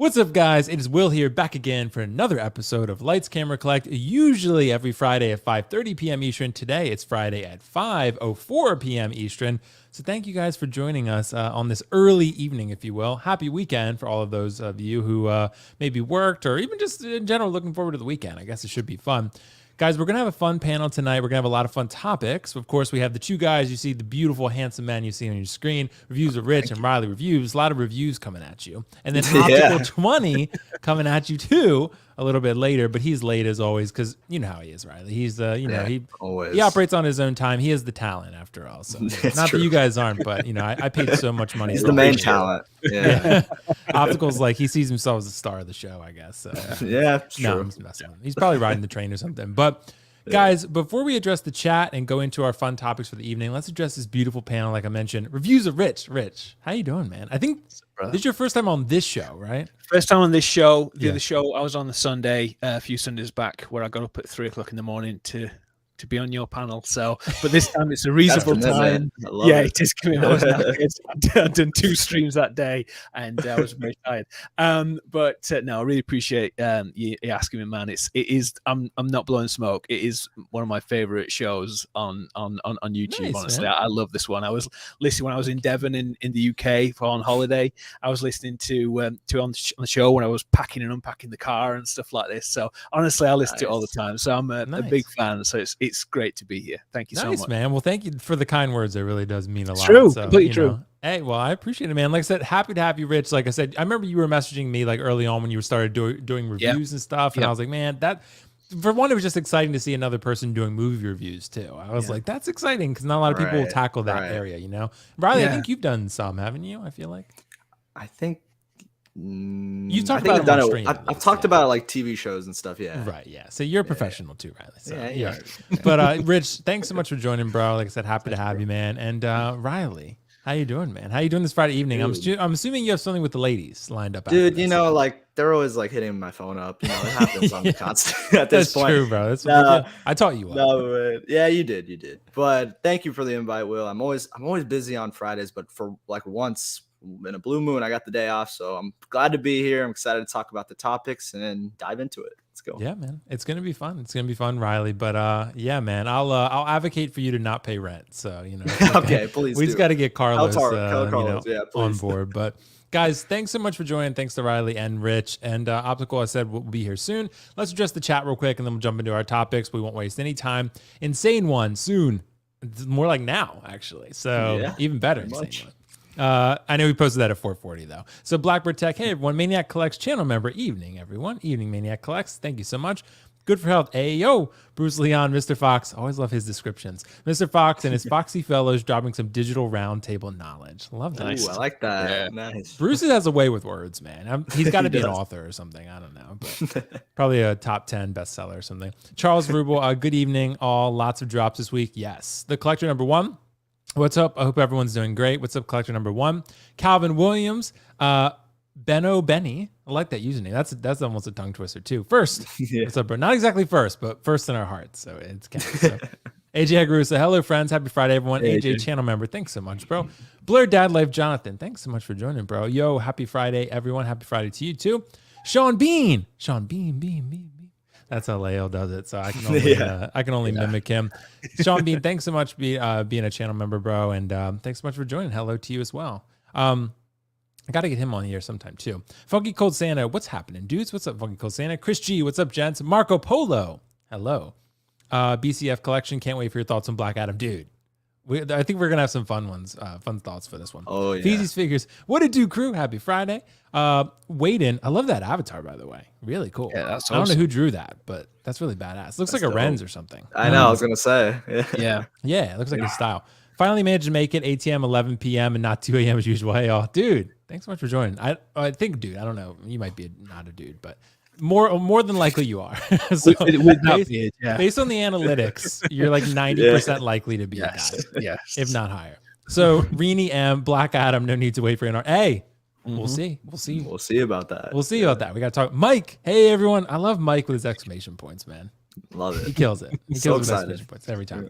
What's up, guys? It is Will here, back again for another episode of Lights, Camera, Collect, usually every Friday at 5:30 p.m. Eastern. Today, it's Friday at 5:04 p.m. Eastern. So thank you guys for joining us on this early evening, if you will. Happy weekend for all of those of you who maybe worked or even just in general looking forward to the weekend. I guess it should be fun. Guys, we're going to have a fun panel tonight. We're going to have a lot of fun topics. Of course, we have the two guys. You see the beautiful, handsome men you see on your screen. Reviews of Rich and Riley reviews. A lot of reviews coming at you. And then Optical 20 coming at you too a little bit later. But he's late as always because you know how he is, Riley. He's, he operates on his own time. He has the talent after all. So not true. That you guys aren't, but, I paid so much money. He's the main talent. Yeah. Optical's like, he sees himself as the star of the show, I guess. So, yeah, true. No, he's probably riding the train or something. But guys, before we address the chat and go into our fun topics for the evening, let's address this beautiful panel. Like I mentioned, reviews of Rich. Rich, how you doing, man? I think this is your first time on this show, right? First time on this show. The other show, I was on the Sunday a few Sundays back where I got up at 3:00 in the morning to be on your panel. So, but this time it's a reasonable time. It is coming. I've done 2 streams that day, and I was very tired. But no, I really appreciate you asking me, man. It is. I'm not blowing smoke. It is one of my favorite shows on YouTube. Nice, honestly, I love this one. I was listening when I was in Devon in the UK on holiday. I was listening to on the show when I was packing and unpacking the car and stuff like this. So honestly, I listen to it all the time. So I'm a big fan. So it's great to be here. Thank you so much, man. Well, thank you for the kind words. It really does mean a lot. True, completely true. Hey, well, I appreciate it, man. Like I said, happy to have you, Rich. Like I said, I remember you were messaging me like early on when you started doing reviews and stuff, and I was like, man, that for one, it was just exciting to see another person doing movie reviews too. I was like, that's exciting because not a lot of people will tackle that area, Riley, I think you've done some, haven't you? I feel like. I think. You talked about it. I've talked about like TV shows and stuff. Yeah. Right. Yeah. So you're a professional too, Riley. So, yeah. But Rich, thanks so much for joining, bro. Like I said, happy to have you, man. And Riley, how you doing, man? How you doing this Friday evening? I'm assuming you have something with the ladies lined up. Dude, like they're always like hitting my phone up. It happens on the constant at this point. That's true, bro. That's I taught you. Yeah, you did. But thank you for the invite, Will. I'm always busy on Fridays, but for like once in a blue moon, I got the day off, so I'm glad to be here. I'm excited to talk about the topics and dive into it. Let's go. Yeah, man, it's gonna be fun. It's gonna be fun, Riley. But yeah, man, I'll advocate for you to not pay rent. So okay, please. We just got to get Carlos, Carlos on board. But guys, thanks so much for joining. Thanks to Riley and Rich and Optical. I said we'll be here soon. Let's address the chat real quick, and then we'll jump into our topics. We won't waste any time. Insane one soon. It's more like now, actually. So even better. Insane one. I know we posted that at 4:40 though. So Blackbird Tech, hey everyone, Maniac Collects channel member. Evening, everyone. Evening, Maniac Collects. Thank you so much. Good for health. Ayo, Bruce Leon, Mr. Fox. Always love his descriptions. Mr. Fox and his Foxy Fellows dropping some digital roundtable knowledge. Love that. Ooh, I like that. Yeah. Nice. Bruce has a way with words, man. He's got to be an author or something. I don't know, but probably a top 10 bestseller or something. Charles Rubel, good evening, all. Lots of drops this week. Yes. The collector number 1. What's up? I hope everyone's doing great. What's up, collector number 1? Calvin Williams, Benno Benny. I like that username. That's almost a tongue twister too. First, what's up, bro? Not exactly first, but first in our hearts. So it's counting. So. AJ Agrusa, hello friends. Happy Friday, everyone. Hey, AJ, channel member. Thanks so much, bro. Blur Dad Life Jonathan. Thanks so much for joining, bro. Yo, happy Friday, everyone. Happy Friday to you too. Sean Bean. Bean. That's how Leo does it, so I can only mimic him. Sean Bean, thanks so much being a channel member, bro, and thanks so much for joining. Hello to you as well. I got to get him on here sometime too. Funky Cold Santa, what's happening, dudes? What's up, Funky Cold Santa? Chris G, what's up, gents? Marco Polo, hello. BCF Collection, can't wait for your thoughts on Black Adam, dude. I think we're gonna have some fun thoughts for this one. Oh yeah. Feezy's Figures. What it do, crew? Happy Friday. Waden, I love that avatar, by the way. Really cool. Yeah, that's I don't know who drew that, but that's really badass. Looks like a Renz or something. I know. I was gonna say. Yeah. Yeah, it looks like his style. Finally managed to make it ATM 11 p.m. and not 2 a.m. as usual. Hey, y'all, dude. Thanks so much for joining. I think, dude. I don't know. You might be not a dude, but more than likely you are. So based on the analytics, you're like 90% likely to be a guy, if not higher. So Rini M, Black Adam, no need to wait for an Hey, we'll see. We'll see about that. We'll see about that. We got to talk. Mike, hey everyone. I love Mike with his exclamation points, man. Love it. He kills it. He kills with exclamation points every time.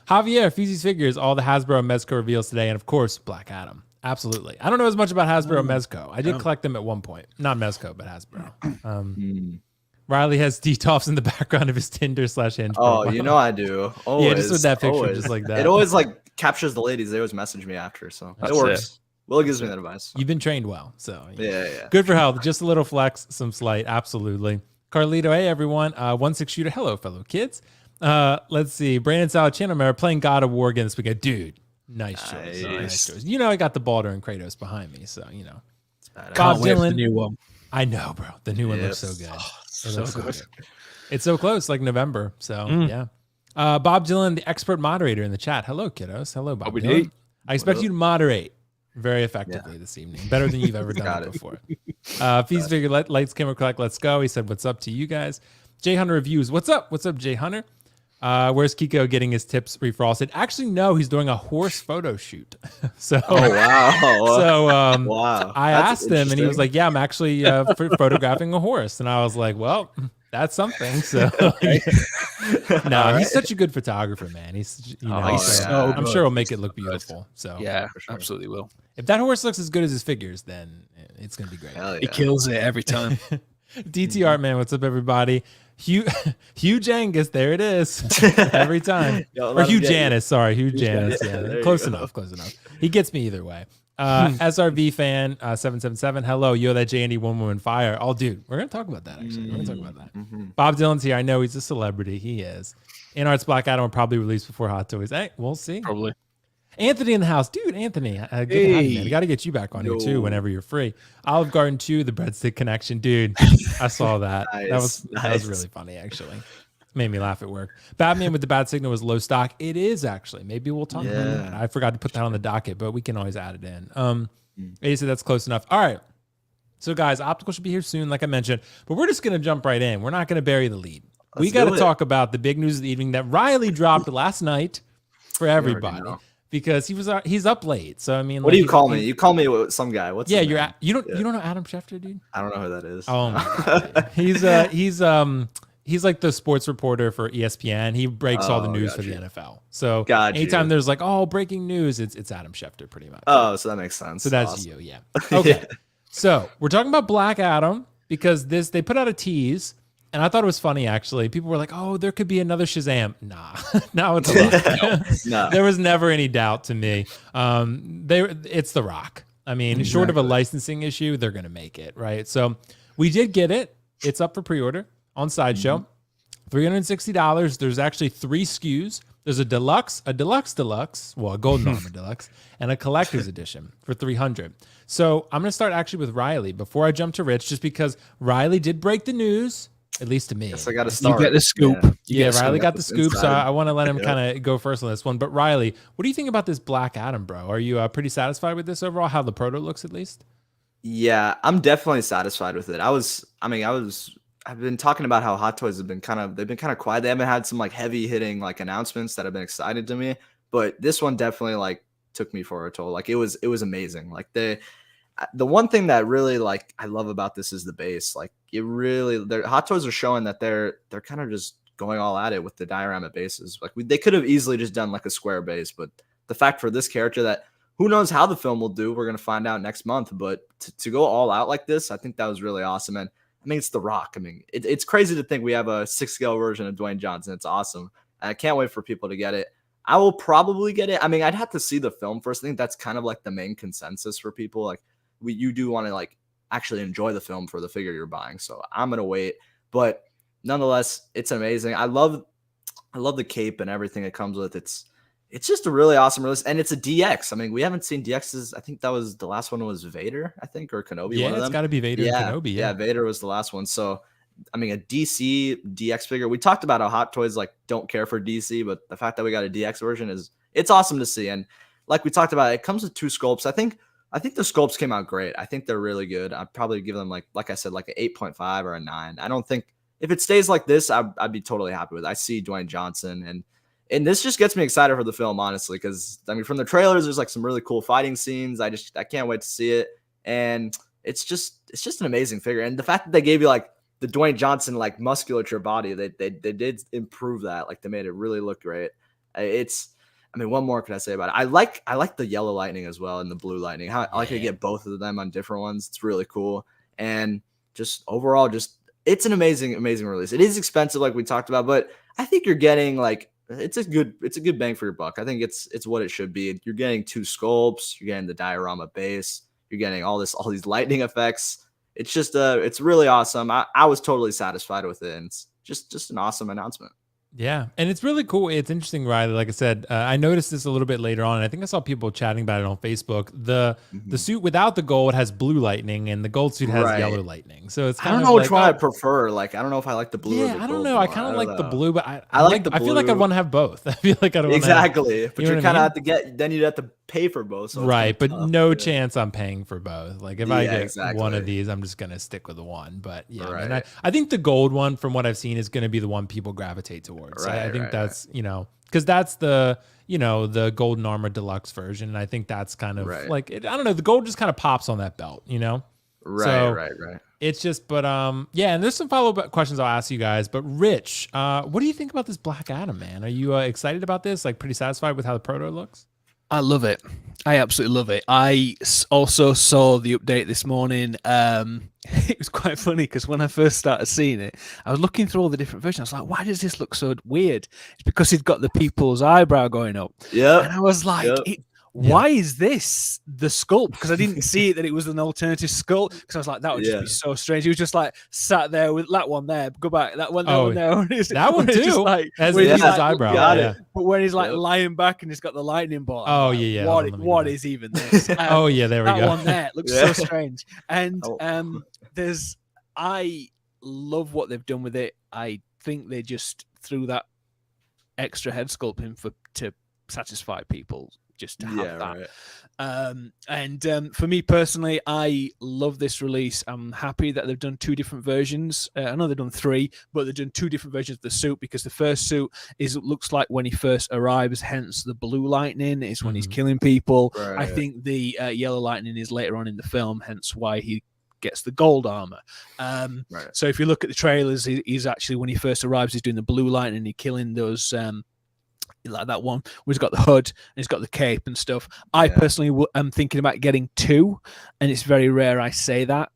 Javier, Feezy's Figures, all the Hasbro and Mezco reveals today, and of course, Black Adam. Absolutely. I don't know as much about Hasbro Mezco. I did collect them at one point. Not Mezco, but Hasbro. Riley has DTOFs in the background of his Tinder/Hinge. Oh, you know I do. Always. Yeah, just with that picture, just like that. It always like captures the ladies. They always message me after, so it works. Will gives me that advice. You've been trained well, so yeah. Good for health. Just a little flex, some slight, absolutely. Carlito, hey everyone. 1-6 shooter. Hello, fellow kids. Let's see. Brandon Salachin, playing God of War again this weekend. Dude, nice choice. Nice choice. You know, I got the Baldur and Kratos behind me, so you know. Bob Dylan, the new one. I know, bro. The new one looks so good. So good. It's so close, like November. So yeah. Bob Dylan, the expert moderator in the chat. Hello, kiddos. Hello, Bob Dylan. I expect you to moderate very effectively this evening. Better than you've ever done it before. Fees figure lights, camera, collect, let's go. He said, what's up to you guys? Jay Hunter reviews. What's up? What's up, Jay Hunter? Where's Kiko getting his tips refrosted? Actually, no, he's doing a horse photo shoot. So, wow. So, wow. I asked him, and he was like, "Yeah, I'm actually photographing a horse." And I was like, "Well, that's something." So, no, he's such a good photographer, man. He's, I'm sure he'll make it look beautiful. So, yeah, absolutely will. If that horse looks as good as his figures, then it's gonna be great. He kills it every time. DT Art Man, what's up, everybody? Huge Angus, there it is. Every time. Or Hugh Janis, sorry, Hugh Janis. Yeah, close enough. He gets me either way. SRV fan 777. Hello, yo, that JND Wonder Woman fire. Oh, dude, we're gonna talk about that. Actually, we're gonna talk about that. Bob Dylan's here. I know he's a celebrity. He is. In Arts Black Adam will probably release before Hot Toys. Hey, we'll see. Probably. Anthony in the house. Dude, Anthony. Good to have you, man. I got to get you back on here, too, whenever you're free. Olive Garden 2, the Breadstick Connection. Dude, I saw that. That was really funny, actually. Made me laugh at work. Batman with the bad signal was low stock. It is, actually. Maybe we'll talk about that. I forgot to put that on the docket, but we can always add it in. He said that's close enough. All right. So, guys, Optical should be here soon, like I mentioned. But we're just going to jump right in. We're not going to bury the lead. We got to talk about the big news of the evening that Riley dropped last night for everybody. Because he's up late, so I mean, what do you call me? You call me some guy. What's you don't know Adam Schefter, dude? I don't know who that is. Oh my God. He's like the sports reporter for ESPN. He breaks all the news for the NFL. So anytime there's like breaking news, it's Adam Schefter pretty much. Oh, so that makes sense. So that's you, yeah. Okay, so we're talking about Black Adam because they put out a tease. And I thought it was funny, actually. People were like, oh, there could be another Shazam. Nah, no, it's a lot. There was never any doubt to me. It's The Rock. I mean, short of a licensing issue, they're going to make it, right? So we did get it. It's up for pre-order on Sideshow. $360. There's actually 3 SKUs. There's a deluxe, well, a golden armor deluxe, and a collector's edition for $300. So I'm going to start actually with Riley before I jump to Rich, just because Riley did break the news. At least to me. Yes, I got to start. You get the scoop. Yeah, Riley got the scoop, so I want to let him kind of go first on this one. But Riley, what do you think about this Black Adam, bro? Are you pretty satisfied with this overall? How the proto looks, at least? Yeah, I'm definitely satisfied with it. I've been talking about how Hot Toys have been kind of quiet. They haven't had some like heavy hitting like announcements that have been excited to me. But this one definitely like took me for a toll. Like it was amazing. Like the one thing that really like I love about this is the base. Like their Hot Toys are showing that they're kind of just going all at it with the diorama bases. Like they could have easily just done like a square base, but the fact for this character that who knows how the film will do, we're gonna find out next month. But to go all out like this, I think that was really awesome. And I mean, it's The Rock. I mean, it's crazy to think we have a 6-scale version of Dwayne Johnson. It's awesome. I can't wait for people to get it. I will probably get it. I mean, I'd have to see the film first. I think that's kind of like the main consensus for people. Like you do want to like actually enjoy the film for the figure you're buying. So I'm going to wait, but nonetheless, it's amazing. I love the cape and everything it comes with. It's just a really awesome release. And it's a DX. I mean, we haven't seen DXs. I think that was the last one was Vader, I think, or Kenobi. Yeah, it's got to be Vader and Kenobi. Yeah, Vader was the last one. So, I mean, a DC DX figure. We talked about how Hot Toys like don't care for DC, but the fact that we got a DX version it's awesome to see. And like we talked about, it comes with 2 sculpts. I think the sculpts came out great. I think they're really good. I'd probably give them like I said, like an 8.5 or a 9. I don't think if it stays like this, I'd be totally happy with it. I see Dwayne Johnson and this just gets me excited for the film, honestly, because I mean, from the trailers, there's like some really cool fighting scenes. I can't wait to see it. And it's just an amazing figure. And the fact that they gave you like the Dwayne Johnson, like musculature body, they did improve that. Like they made it really look great. I mean, what more could I say about it? I like the yellow lightning as well and the blue lightning. I like to get both of them on different ones. It's really cool. And just overall, it's an amazing release. It is expensive, like we talked about, but I think you're getting like it's a good bang for your buck. I think it's what it should be. You're getting 2 sculpts, you're getting the diorama base, you're getting all these lightning effects. It's just it's really awesome. I was totally satisfied with it, and it's just an awesome announcement. Yeah, and it's really cool. It's interesting, Riley. Like I said, I noticed this a little bit later on. And I think I saw people chatting about it on Facebook. The suit without the gold has blue lightning, and the gold suit has yellow lightning. So it's kind I don't know which one I prefer. Like, I don't know if I like the blue. Yeah, or the I don't gold know. more. I kind of like the blue, but I like the blue. I feel like I'd want to have both. I feel like I don't exactly. Have, but you're kind of have to get. Then you'd have to pay for both. So right, but no chance I'm paying for both. Like if I get one of these, I'm just gonna stick with the one. But yeah, man, I think the gold one, from what I've seen, is gonna be the one people gravitate towards. Right, I think that's because that's the the golden armor deluxe version, and I think that's kind of like I don't know, the gold just kind of pops on that belt, Right. It's just, but yeah, and there's some follow-up questions I'll ask you guys. But Rich, what do you think about this Black Adam, man? Are you excited about this? Like, pretty satisfied with how the proto looks? I love it. I absolutely love it. I also saw the update this morning. It was quite funny because when I first started seeing it, I was looking through all the different versions. I was like, why does this look so weird? It's because he's got the people's eyebrow going up. Yeah. And I was like, why is this the sculpt? Because I didn't see that it was an alternative sculpt. Because I was like, that would just be so strange. He was just like sat there with that one there. Go back, that one there. That one too. Like, has his eyebrow. But when he's like lying back and he's got the lightning bolt. Oh like, yeah. What is even this? There we go. That one there looks so strange. And I love what they've done with it. I think they just threw that extra head sculpt in to satisfy people. Just to have that. And for me personally, I love this release. I'm happy that they've done 2 different versions. I know they've done 3, but they've done 2 different versions of the suit, because the first suit looks like when he first arrives, hence the blue lightning is when he's killing people. I think the yellow lightning is later on in the film, hence why he gets the gold armor. So if you look at the trailers, he's actually, when he first arrives, he's doing the blue lightning, he's killing those like that one where he's got the hood and he's got the cape and stuff. I personally am thinking about getting 2, and it's very rare I say that.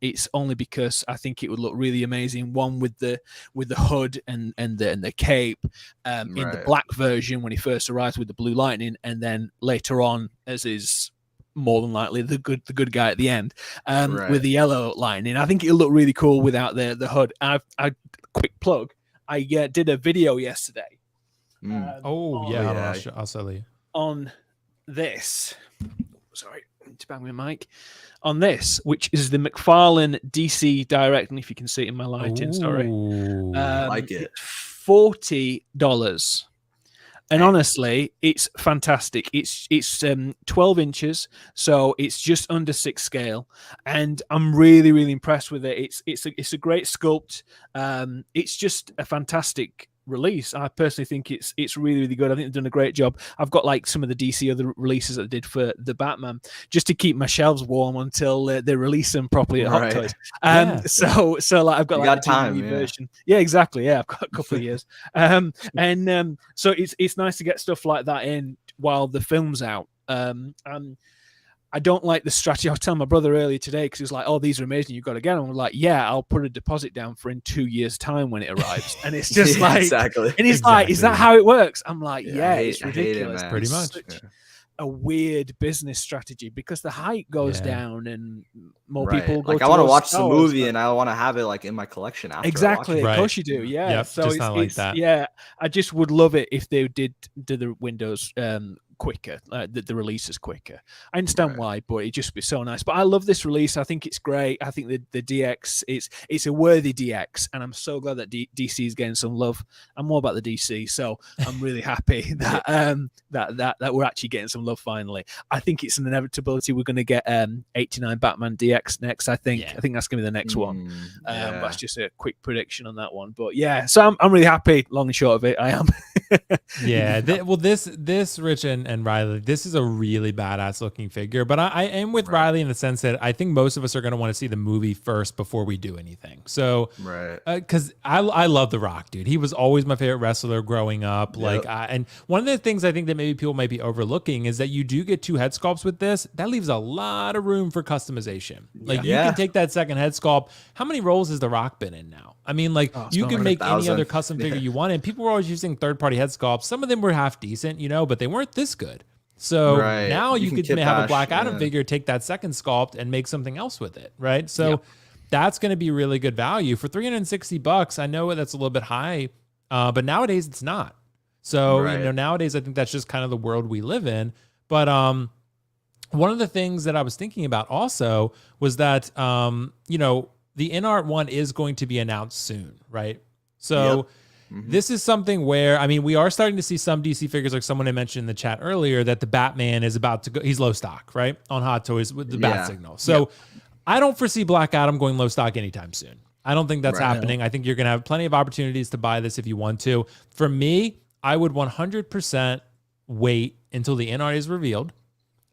It's only because I think it would look really amazing, one with the hood and the cape in the black version when he first arrives with the blue lightning, and then later on as is more than likely the good guy at the end with the yellow lightning. I think it'll look really cool without the hood. Quick plug, I did a video yesterday. I'll sell you on this. Sorry, I need to bang my mic on this, which is the McFarlane DC Direct, and if you can see it in my lighting, sorry, I like it. $40, and honestly, it's fantastic. It's 12 inches, so it's just under 6 scale, and I'm really impressed with it. It's a great sculpt. It's just a fantastic release. I personally think it's really good. I think they've done a great job. I've got like some of the DC other releases that they did for the Batman just to keep my shelves warm until they release them properly at Hot Toys. So like I've got like a time version. Yeah, exactly. Yeah, I've got a couple of years. So it's nice to get stuff like that in while the film's out. I don't like the strategy. I was telling my brother earlier today because he was like, "Oh, these are amazing. You've got to get them." I'm like, "Yeah, I'll put a deposit down for in 2 years' time when it arrives." And it's just like, exactly. And he's like, "Is that how it works?" I'm like, "Yeah, it's ridiculous." Pretty much. A weird business strategy because the height goes down and more people go. Like I want to watch the movie and I want to have it like in my collection after. Exactly, of course you do. Yeah, yep, so it's like that. Yeah, I just would love it if they did the windows quicker, the releases quicker. I understand why, but it'd just be so nice. But I love this release. I think it's great. I think the DX it's a worthy DX, and I'm so glad that DC is getting some love. I'm more about the DC, so I'm really happy that that we're actually getting some love finally. I think it's an inevitability. We're going to get 89 Batman DX next. I think that's going to be the next one. That's just a quick prediction on that one. But yeah, so I'm really happy. Long and short of it, I am. Yeah. This Rich and Riley, this is a really badass looking figure. But I am with Riley in the sense that I think most of us are going to want to see the movie first before we do anything. So, because I love The Rock, dude. He was always my favorite wrestler growing up. Like, and one of the things I think that maybe people might be overlooking is that you do get 2 head sculpts with this. That leaves a lot of room for customization. Like, you can take that second head sculpt. How many roles has The Rock been in now? I mean, like, you can make any other custom figure you want. And people were always using third-party head sculpts. Some of them were half decent, but they weren't this good. So now you could have a Black Adam figure, take that second sculpt and make something else with it, right? So that's going to be really good value. For $360, I know that's a little bit high, but nowadays it's not. So, nowadays I think that's just kind of the world we live in. But one of the things that I was thinking about also was that, the InArt one is going to be announced soon, right? So this is something where, I mean, we are starting to see some DC figures, like someone had mentioned in the chat earlier, that the Batman is about to go, he's low stock, right? On Hot Toys with the bat signal. So I don't foresee Black Adam going low stock anytime soon. I don't think that's happening. I think you're going to have plenty of opportunities to buy this if you want to. For me, I would 100% wait until the InArt is revealed.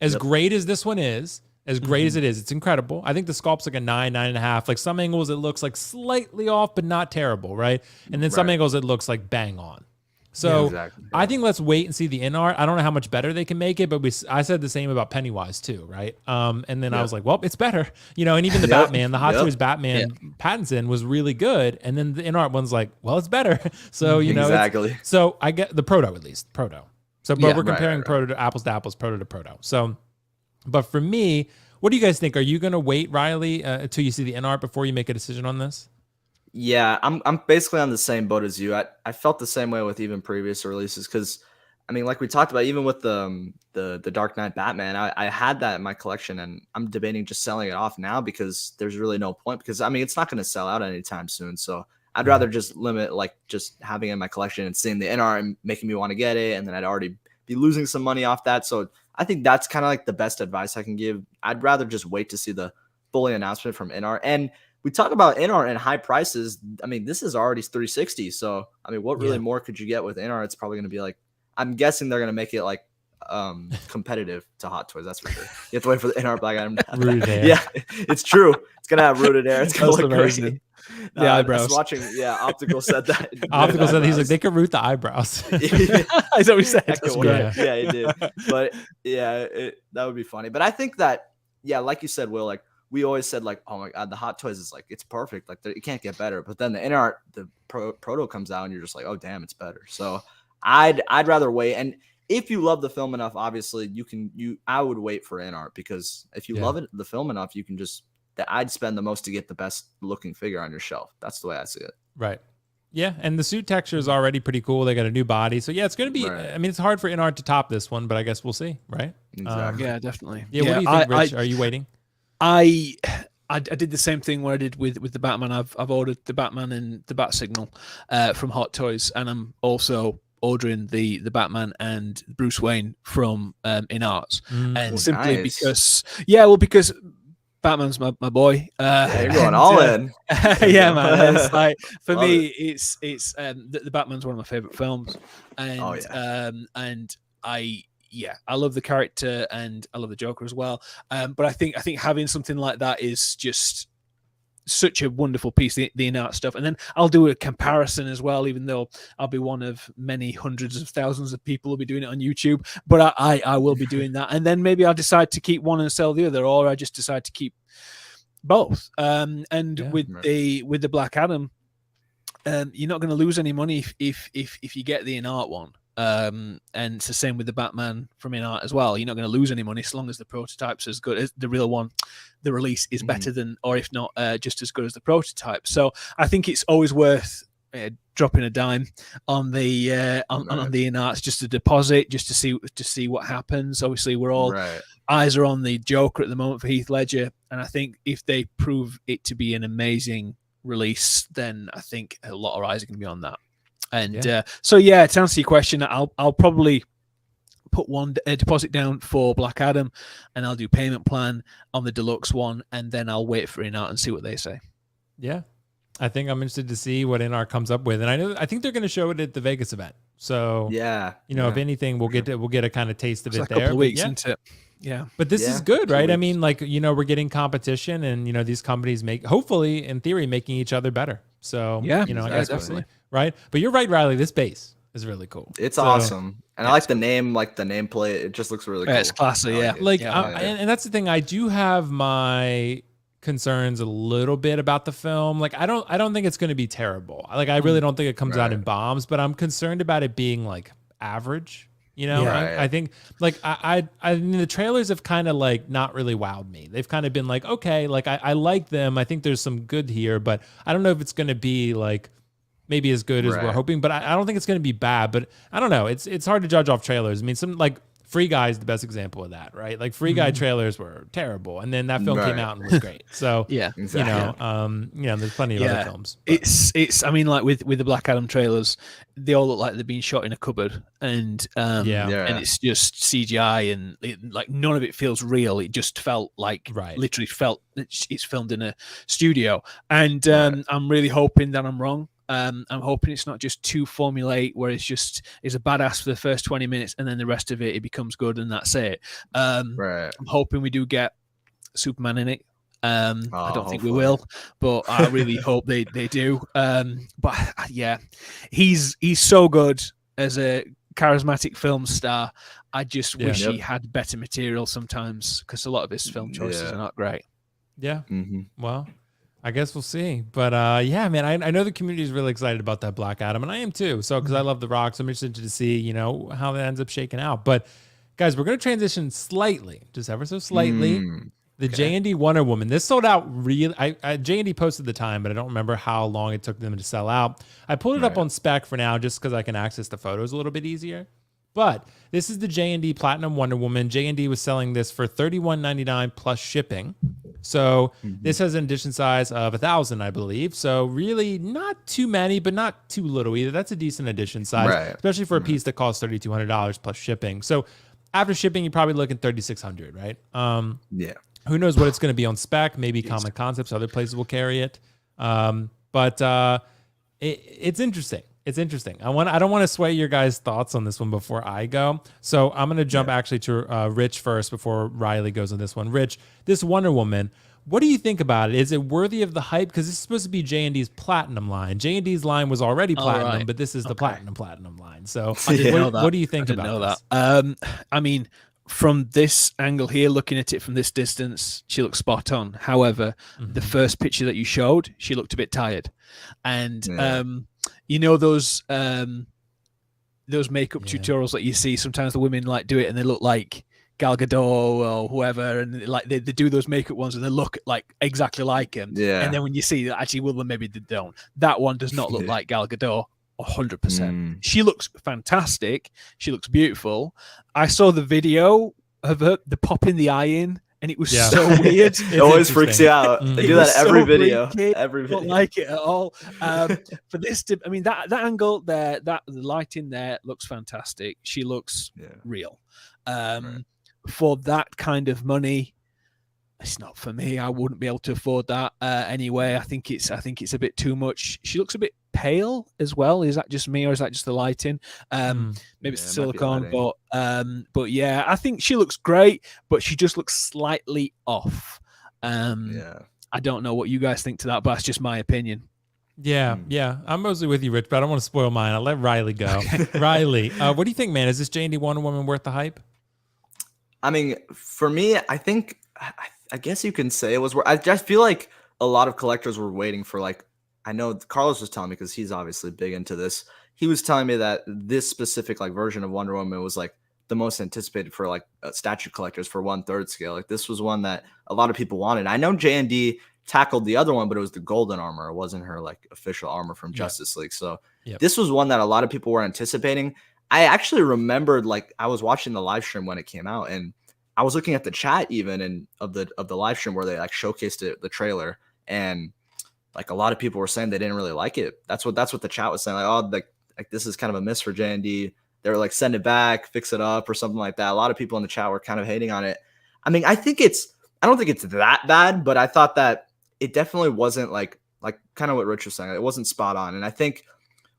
As great as this one is, as great as it is, it's incredible. I think the sculpt's like a 9.5. Like some angles, it looks like slightly off, but not terrible, right? And then some angles, it looks like bang on. So I think let's wait and see the InArt. I don't know how much better they can make it, but I said the same about Pennywise too, right? And then I was like, well, it's better, and even the Batman, the Hot Toys Batman Pattinson was really good, and then the InArt one's like, well, it's better. So so I get the proto at least proto. So but we're comparing proto to apples, proto to proto. So. But for me, what do you guys think? Are you going to wait, Riley, until you see the InArt before you make a decision on this? Yeah, I'm basically on the same boat as you. I felt the same way with even previous releases because, I mean, like we talked about, even with the Dark Knight Batman, I had that in my collection, and I'm debating just selling it off now because there's really no point. Because I mean, it's not going to sell out anytime soon, so I'd rather just limit, like, just having it in my collection and seeing the InArt and making me want to get it, and then I'd already be losing some money off that. So I think that's kind of like the best advice I can give. I'd rather just wait to see the fully announcement from InArt. And we talk about InArt and high prices. I mean, this is already $360. So, I mean, what really more could you get with InArt? It's probably going to be like, I'm guessing they're going to make it like competitive to Hot Toys. That's for sure. You have to wait for the InArt Black Adam. Rooted hair. Yeah, it's true. It's going to have rooted hair. It's going to look crazy. The eyebrows. I was watching, Optical said that. Optical said, he's like, they could root the eyebrows. That's what we said. Yeah, he did. But yeah, that would be funny. But I think that, like you said, Will, like we always said, like, oh my God, the Hot Toys is like, it's perfect. Like it can't get better. But then the InArt, the proto comes out and you're just like, oh damn, it's better. So I'd rather wait. And if you love the film enough, obviously I would wait for InArt, because if you love the film enough, you can just, that I'd spend the most to get the best looking figure on your shelf. That's the way I see it. Right. Yeah. And the suit texture is already pretty cool. They got a new body. So yeah, it's going to be, I mean, it's hard for InArt to top this one, but I guess we'll see. Right. Exactly. Yeah, definitely. Yeah. What do you think, Rich? Are you waiting? I did the same thing what I did with the Batman. I've ordered the Batman and the Bat Signal from Hot Toys. And I'm also ordering the Batman and Bruce Wayne from InArts. And simply because, because Batman's my boy. You're going all in. Yeah, man. It's like, for me, it's the Batman's one of my favorite films, and and I love the character and I love the Joker as well. But I think having something like that is just such a wonderful piece, the InArt stuff. And then I'll do a comparison as well, even though I'll be one of many hundreds of thousands of people who'll be doing it on YouTube, but I will be doing that. And then maybe I'll decide to keep one and sell the other, or I just decide to keep both. With the Black Adam, you're not going to lose any money if you get the InArt one. And it's the same with the Batman from InArt as well. You're not going to lose any money so long as the prototype's as good as the real one. The release is better than, or if not, just as good as the prototype. So I think it's always worth dropping a dime on the on the InArts, just a deposit, just to see what happens. Obviously, we're all eyes are on the Joker at the moment for Heath Ledger, and I think if they prove it to be an amazing release, then I think a lot of eyes are going to be on that. And to answer your question, I'll probably put one deposit down for Black Adam, and I'll do payment plan on the deluxe one, and then I'll wait for InArt and see what they say. Yeah, I think I'm interested to see what InArt comes up with, and I think they're going to show it at the Vegas event. So if anything, we'll get a kind of taste of it's it like there. A couple of weeks, isn't it? Yeah. But this is good, right? I mean, like, we're getting competition, and these companies hopefully in theory making each other better. So I guess we'll see, right? But you're right, Riley. This base is really cool. It's awesome. And I like the name, like the nameplate. It just looks really cool. It's classy, And that's the thing. I do have my concerns a little bit about the film. Like, I don't think it's going to be terrible. Like, I really don't think it comes out in bombs, but I'm concerned about it being like average. I think like I mean, the trailers have kind of like not really wowed me. They've kind of been like, okay, like I like them. I think there's some good here, but I don't know if it's going to be like maybe as good as we're hoping, but I don't think it's going to be bad. But I don't know. It's hard to judge off trailers. I mean, some like Free Guy is the best example of that, right? Like Free Guy trailers were terrible, and then that film came out and was great. So there's plenty of other films. But. It's I mean, like with the Black Adam trailers, they all look like they've been shot in a cupboard, and and it's just CGI, and like none of it feels real. It just felt like literally felt it's filmed in a studio, and I'm really hoping that I'm wrong. I'm hoping it's not just too formulaic where it's a badass for the first 20 minutes and then the rest of it becomes good and that's it. I'm hoping we do get Superman in it. I don't think we will, but I really hope they do. But yeah, he's so good as a charismatic film star. I just wish he had better material sometimes, because a lot of his film choices are not great. Yeah. Well, I guess we'll see. But man, I know the community is really excited about that Black Adam, and I am too. So, because I love The Rock, so I'm interested to see, how that ends up shaking out. But guys, we're going to transition slightly, just ever so slightly. The JND Wonder Woman. This sold out really. JND posted the time, but I don't remember how long it took them to sell out. I pulled it up on spec for now, just because I can access the photos a little bit easier. But this is the JND Platinum Wonder Woman. JND was selling this for $31.99 plus shipping. So this has an edition size of 1,000, I believe. So really not too many, but not too little either. That's a decent edition size, especially for a piece that costs $3,200 plus shipping. So after shipping, you're probably looking $3,600, right? Who knows what it's going to be on spec? Maybe Comic Concepts, other places will carry it. But it's interesting. It's interesting. I don't want to sway your guys' thoughts on this one before I go. So I'm going to jump actually to Rich first before Riley goes on this one. Rich, this Wonder Woman, what do you think about it? Is it worthy of the hype? Because this is supposed to be JND's platinum line. JND's line was already platinum, but this is the platinum line. So what do you think about this? I mean, from this angle here, looking at it from this distance, she looks spot on. However, the first picture that you showed, she looked a bit tired. And those makeup tutorials that you see, sometimes the women like do it and they look like Gal Gadot or whoever, and like they do those makeup ones and they look like exactly like him. And then when you see that actually, well, maybe they don't. That one does not look like Gal Gadot 100%. She looks fantastic. She looks beautiful. I saw the video of her, the popping the eye in, and it was so weird. It always freaks you out. They do that every video. Every video. Don't like it at all. For this, I mean, that angle there, that the lighting there looks fantastic. She looks real. For that kind of money, it's not for me. I wouldn't be able to afford that anyway. I think it's a bit too much. She looks a bit pale as well. Is that just me or is that just the lighting? Maybe it's the silicone, but yeah, I think she looks great, but she just looks slightly off. I don't know what you guys think to that, but that's just my opinion. Yeah, I'm mostly with you, Rich, but I don't want to spoil mine. I'll let Riley go. Riley, what do you think, man? Is this JND Wonder Woman worth the hype? I mean, for me, I think, I guess you can say it was. I just feel like a lot of collectors were waiting for, like, I know Carlos was telling me, because he's obviously big into this. He was telling me that this specific like version of Wonder Woman was like the most anticipated for like statue collectors for 1/3 scale. Like this was one that a lot of people wanted. I know JND tackled the other one, but it was the golden armor. It wasn't her like official armor from Justice League. So this was one that a lot of people were anticipating. I actually remembered, like, I was watching the live stream when it came out, and I was looking at the chat even of the live stream where they like showcased it, the trailer, and like a lot of people were saying they didn't really like it. That's what the chat was saying. Like, oh, like this is kind of a miss for JND. They were like, send it back, fix it up, or something like that. A lot of people in the chat were kind of hating on it. I mean, I don't think it's that bad, but I thought that it definitely wasn't like kind of what Rich was saying. It wasn't spot on. And I think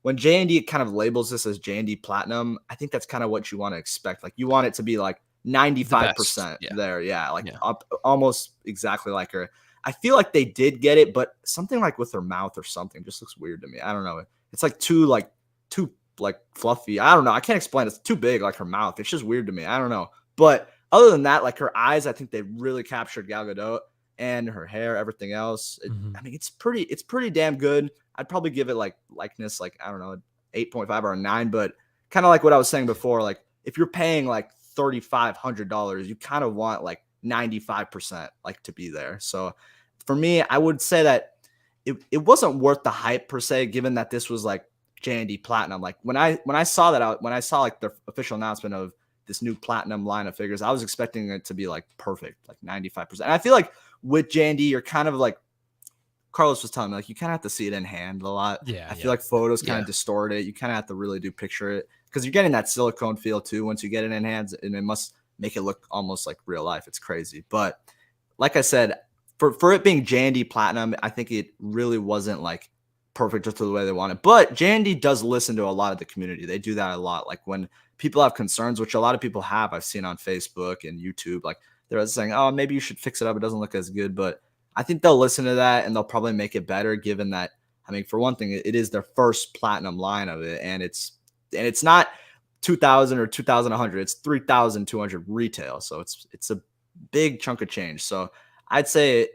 when JND kind of labels this as JND Platinum, I think that's kind of what you want to expect. Like you want it to be like 95% there. Yeah. Like up almost exactly like her. I feel like they did get it, but something like with her mouth or something just looks weird to me. I don't know. It's like too fluffy. I don't know. I can't explain. It's too big, like her mouth. It's just weird to me. I don't know. But other than that, like her eyes, I think they really captured Gal Gadot, and her hair, everything else. I mean, it's pretty damn good. I'd probably give it like likeness, like, I don't know, 8.5 or a 9, but kind of like what I was saying before, like if you're paying like $3,500, you kind of want like 95% like to be there. So for me, I would say that it wasn't worth the hype per se, given that this was like JND Platinum. Like when I saw that when I saw like the official announcement of this new Platinum line of figures, I was expecting it to be like perfect, like 95%. And I feel like with JND, you're kind of like, Carlos was telling me, like, you kind of have to see it in hand a lot. Yeah. I feel like photos kind of distort it. You kind of have to really do picture it because you're getting that silicone feel too once you get it in hands, and it must make it look almost like real life. It's crazy. But like I said, for it being JND Platinum, I think it really wasn't like perfect just the way they want it. But JND does listen to a lot of the community. They do that a lot. Like when people have concerns, which a lot of people have, I've seen on Facebook and YouTube, like they're saying, oh, maybe you should fix it up. It doesn't look as good. But I think they'll listen to that and they'll probably make it better, given that, I mean, for one thing, it is their first platinum line of it. And it's not 2,000 or 2,100. It's 3,200 retail. So it's a big chunk of change. So I'd say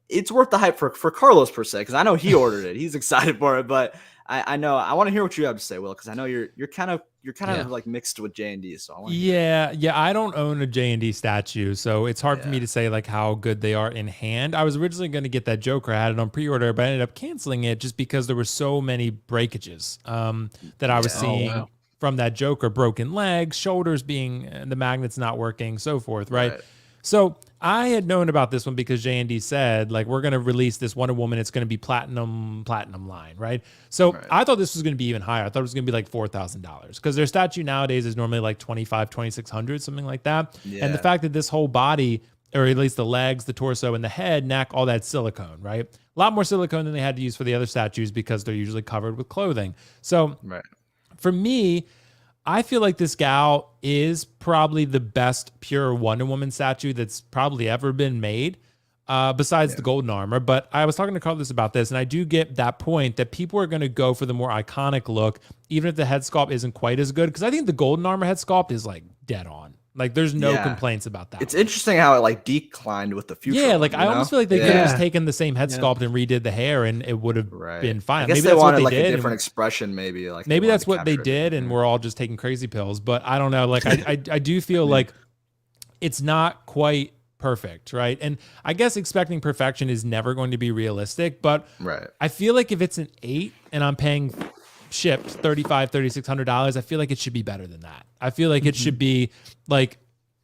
it's worth the hype for Carlos per se, because I know he ordered it. He's excited for it, but I know I want to hear what you have to say, Will, because I know you're kind of like mixed with JND. So I don't own a JND statue, so it's hard for me to say like how good they are in hand. I was originally going to get that Joker. I had it on pre-order, but I ended up canceling it just because there were so many breakages that I was seeing from that Joker. Broken legs, shoulders being the magnets not working, so forth, right? So I had known about this one because JND said, like, we're going to release this Wonder Woman. It's going to be platinum line, right? So I thought this was going to be even higher. I thought it was going to be like $4,000 because their statue nowadays is normally like $2,600, something like that. Yeah. And the fact that this whole body, or at least the legs, the torso, and the head, neck, all that silicone, right? A lot more silicone than they had to use for the other statues because they're usually covered with clothing. So for me, I feel like this gal is probably the best pure Wonder Woman statue that's probably ever been made, besides the golden armor. But I was talking to Carlos about this, and I do get that point that people are going to go for the more iconic look, even if the head sculpt isn't quite as good. Because I think the golden armor head sculpt is like dead on. Like there's no complaints about that. It's interesting how it like declined with the future. Yeah, like I almost feel like they could have just taken the same head sculpt and redid the hair, and it would have been fine. I guess maybe they that's wanted what they like did. A different expression, maybe. Like maybe that's what they did, and we're all just taking crazy pills. But I don't know. Like I do feel like it's not quite perfect, right? And I guess expecting perfection is never going to be realistic. But I feel like if it's an 8 and I'm paying shipped $3,600, I feel like it should be better than that. I feel like it should be like,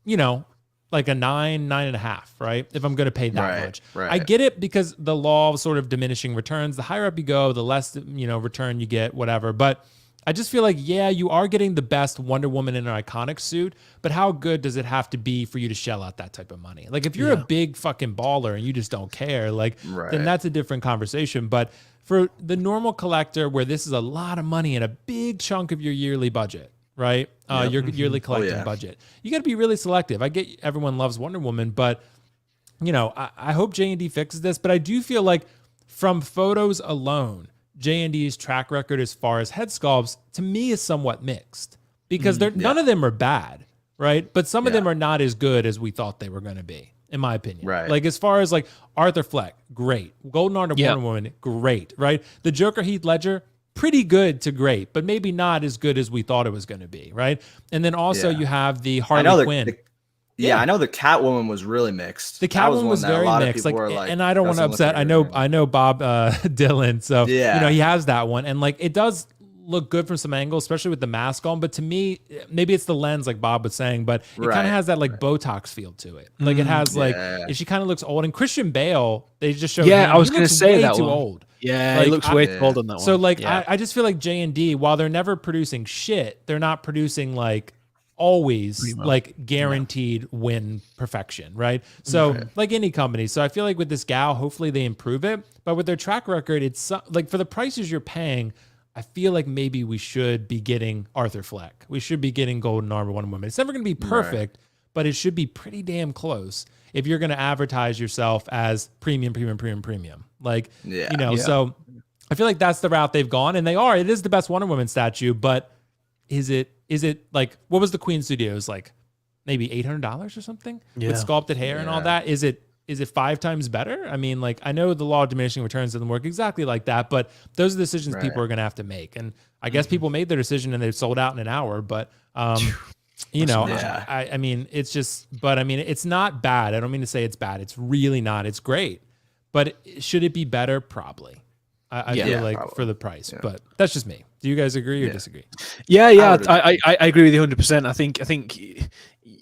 you know, like a 9.5, right? If I'm going to pay that much. I get it because the law of sort of diminishing returns, the higher up you go, the less, you know, return you get, whatever. But I just feel like, yeah, you are getting the best Wonder Woman in an iconic suit, but how good does it have to be for you to shell out that type of money? Like if you're a big fucking baller and you just don't care, like then that's a different conversation. But for the normal collector, where this is a lot of money and a big chunk of your yearly budget, right? Your yearly collecting budget, you got to be really selective. I get everyone loves Wonder Woman, but you know, I hope JND fixes this. But I do feel like from photos alone, JND's track record as far as head sculpts to me is somewhat mixed because none of them are bad, right? But some of them are not as good as we thought they were going to be, in my opinion. Like as far as like Arthur Fleck, great. Golden Armor Wonder Woman, great, right? The Joker Heath Ledger, pretty good to great, but maybe not as good as we thought it was going to be, right? And then also you have the Harley Quinn. I know the Catwoman was really mixed. The Catwoman was very mixed. Like, and I don't want to upset. I know Bob Dylan, so you know he has that one, and like it does look good from some angles, especially with the mask on. But to me, maybe it's the lens, like Bob was saying, but it kind of has that like Botox feel to it. Like it has like she kind of looks old. And Christian Bale, they just showed. I was going to say that too one. old. Yeah, like, he looks way too old on that one. So like I just feel like JND, while they're never producing shit, they're not producing like always like guaranteed win perfection, right? So like any company. So I feel like with this gal, hopefully they improve it. But with their track record, it's like for the prices you're paying, I feel like maybe we should be getting Arthur Fleck. We should be getting Golden Armor Wonder Woman. It's never going to be perfect, but it should be pretty damn close if you're going to advertise yourself as premium. Like, so I feel like that's the route they've gone, and it is the best Wonder Woman statue, but is it like, what was the Queen Studios, like maybe $800 or something with sculpted hair and all that? Is it 5 times better? I mean, like, I know the law of diminishing returns doesn't work exactly like that, but those are decisions people are going to have to make. And I guess people made their decision and they've sold out in an hour, but I mean, it's just, but I mean, it's not bad. I don't mean to say it's bad. It's really not. It's great, but should it be better? Probably. I feel like probably. For the price, but that's just me. Do you guys agree or disagree? I agree with you 100%. I think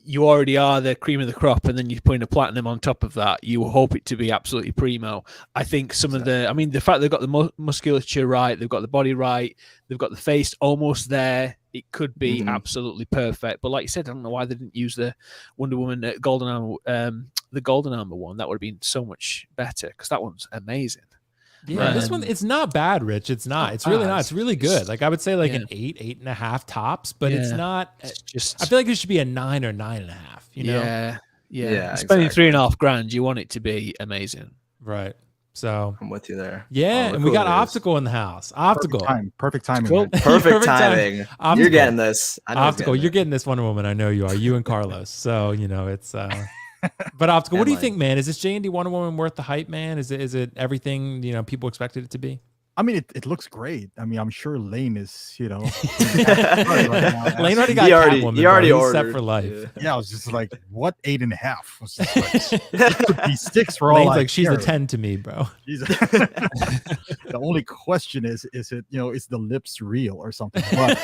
you already are the cream of the crop, and then you're putting a platinum on top of that. You hope it to be absolutely primo. I think the fact they've got the musculature right, they've got the body right, they've got the face almost there. It could be absolutely perfect. But like you said, I don't know why they didn't use the Wonder Woman Golden Armor, the Golden Armor one. That would have been so much better because that one's amazing. Yeah, this one, it's not bad, Rich. It's not. It's really not. It's really good. Like, I would say like an 8.5 tops, but it's not. It's just, I feel like it should be a 9 or 9.5. You know? Yeah. Spending $3,500, you want it to be amazing, right? So I'm with you there. Yeah, and we got Optical in the house. Optical, perfect timing. Cool. Perfect timing. You're getting this. Optical, you're getting this Wonder Woman. I know you are. You and Carlos. So it's. But Optical, what do you think, man? Is this JND Wonder Woman worth the hype, man? Is it everything people expected it to be? I mean, it looks great. I mean, I'm sure Lane is, Lane already got Catwoman. He already ordered. Set for life. Yeah, I was just like, what 8.5? Was just like, it could be 6 for all. Lane's like, she's a 10 to me, bro. The only question is it, is the lips real or something? But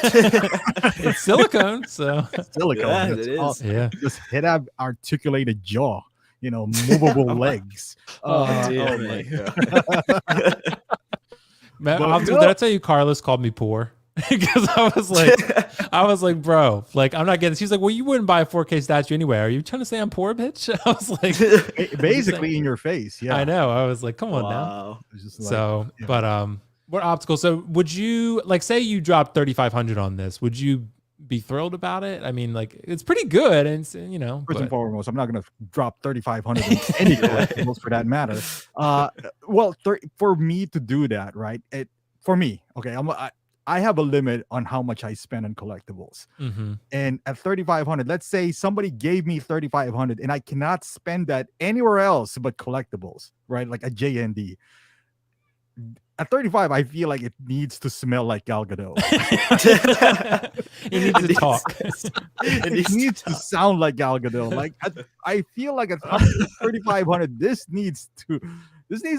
it's silicone, so silicone. It is. Yeah, just head up, articulated jaw. Movable legs. Oh my God. Man, did I tell you Carlos called me poor? Because I was like, bro, like, I'm not getting this. He's like, well, you wouldn't buy a 4K statue anyway. Are you trying to say I'm poor, bitch? I was like, basically in your face. Yeah, I know. I was like, come on now. But what Optical? So would you say you dropped 3,500 on this? Would you be thrilled about it? I mean, like, it's pretty good, and first and foremost, I'm not going to drop 3,500 in any collectibles for that matter. For me to do that, right? I have a limit on how much I spend on collectibles, and at 3,500, let's say somebody gave me 3,500, and I cannot spend that anywhere else but collectibles, right? Like a JND. At 35, I feel like it needs to smell like Gal Gadot. It needs to talk. It needs to sound like Gal Gadot. Like, I feel like at 3,500, this needs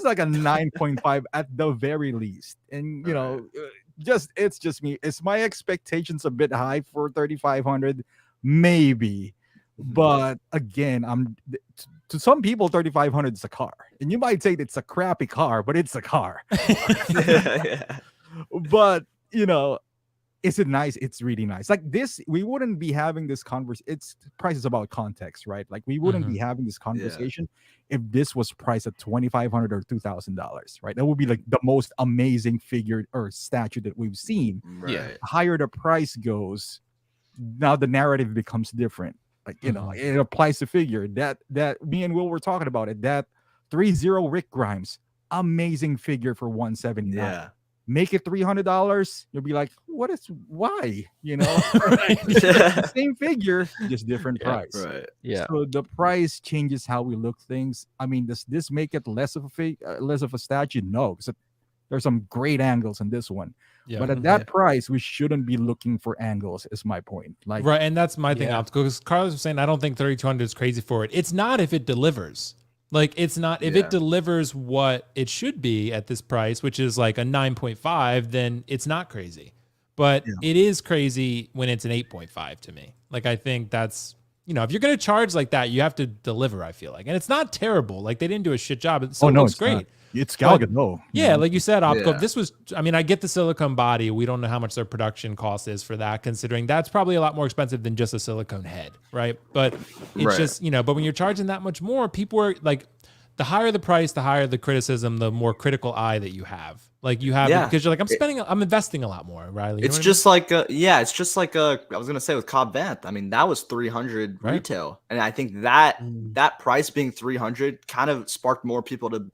like a 9.5 at the very least. And it's just me. It's my expectations a bit high for 3,500, maybe. But again, to some people, 3,500 is a car, and you might say it's a crappy car, but it's a car. But is it nice? It's really nice. Like this, we wouldn't be having this conversation. Price is about context, right? Like we wouldn't be having this conversation if this was priced at $2,500 or $2,000, right? That would be like the most amazing figure or statue that we've seen. Right. The higher the price goes, now the narrative becomes different. Like, it applies to figure that me and Will were talking about it. That 3-0 Rick Grimes, amazing figure for $179. Yeah. Make it $300. You'll be like, why? Same figure, just different price. Right. Yeah. So the price changes how we look things. I mean, does this make it less of a statue? No, because there's some great angles in this one. Yeah. But at that price, we shouldn't be looking for angles, is my point. Like, right, and that's my thing, Optical, because Carlos was saying, I don't think 3,200 is crazy for it. It's not if it delivers. Like, it's not, if it delivers what it should be at this price, which is like a 9.5, then it's not crazy. But it is crazy when it's an 8.5 to me. Like, I think that's, if you're going to charge like that, you have to deliver, I feel like. And it's not terrible. Like, they didn't do a shit job. It still looks great. Not. It's Gal Gadot. Yeah, like you said, Optical. This was, I get the silicone body. We don't know how much their production cost is for that, considering that's probably a lot more expensive than just a silicone head, right? But it's just, but when you're charging that much more, people are like, the higher the price, the higher the criticism, the more critical eye that you have. Like you have, because you're like, I'm investing a lot more, Riley. It's just like, it's just like I was gonna say with Cobb Vanth. I mean, that was 300 retail, and I think that price being 300 kind of sparked more people to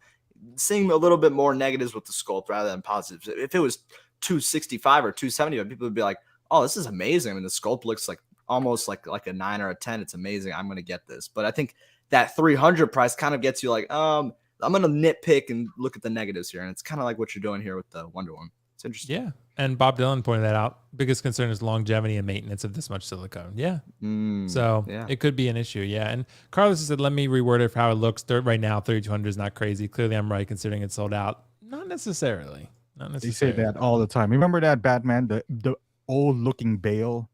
seeing a little bit more negatives with the sculpt rather than positives. If it was 265 or 270, people would be like, "Oh, this is amazing." I mean, the sculpt looks like almost like a 9 or a 10. It's amazing. I'm gonna get this, but I think that 300 price kind of gets you like, I'm going to nitpick and look at the negatives here. And it's kind of like what you're doing here with the Wonder Woman. It's interesting. Yeah. And Bob Dylan pointed that out. Biggest concern is longevity and maintenance of this much silicone. Yeah. It could be an issue. Yeah. And Carlos said, let me reword it for how it looks. Right now, 3200 is not crazy. Clearly, I'm right considering it's sold out. Not necessarily. They say that all the time. Remember that Batman, the old looking Bale?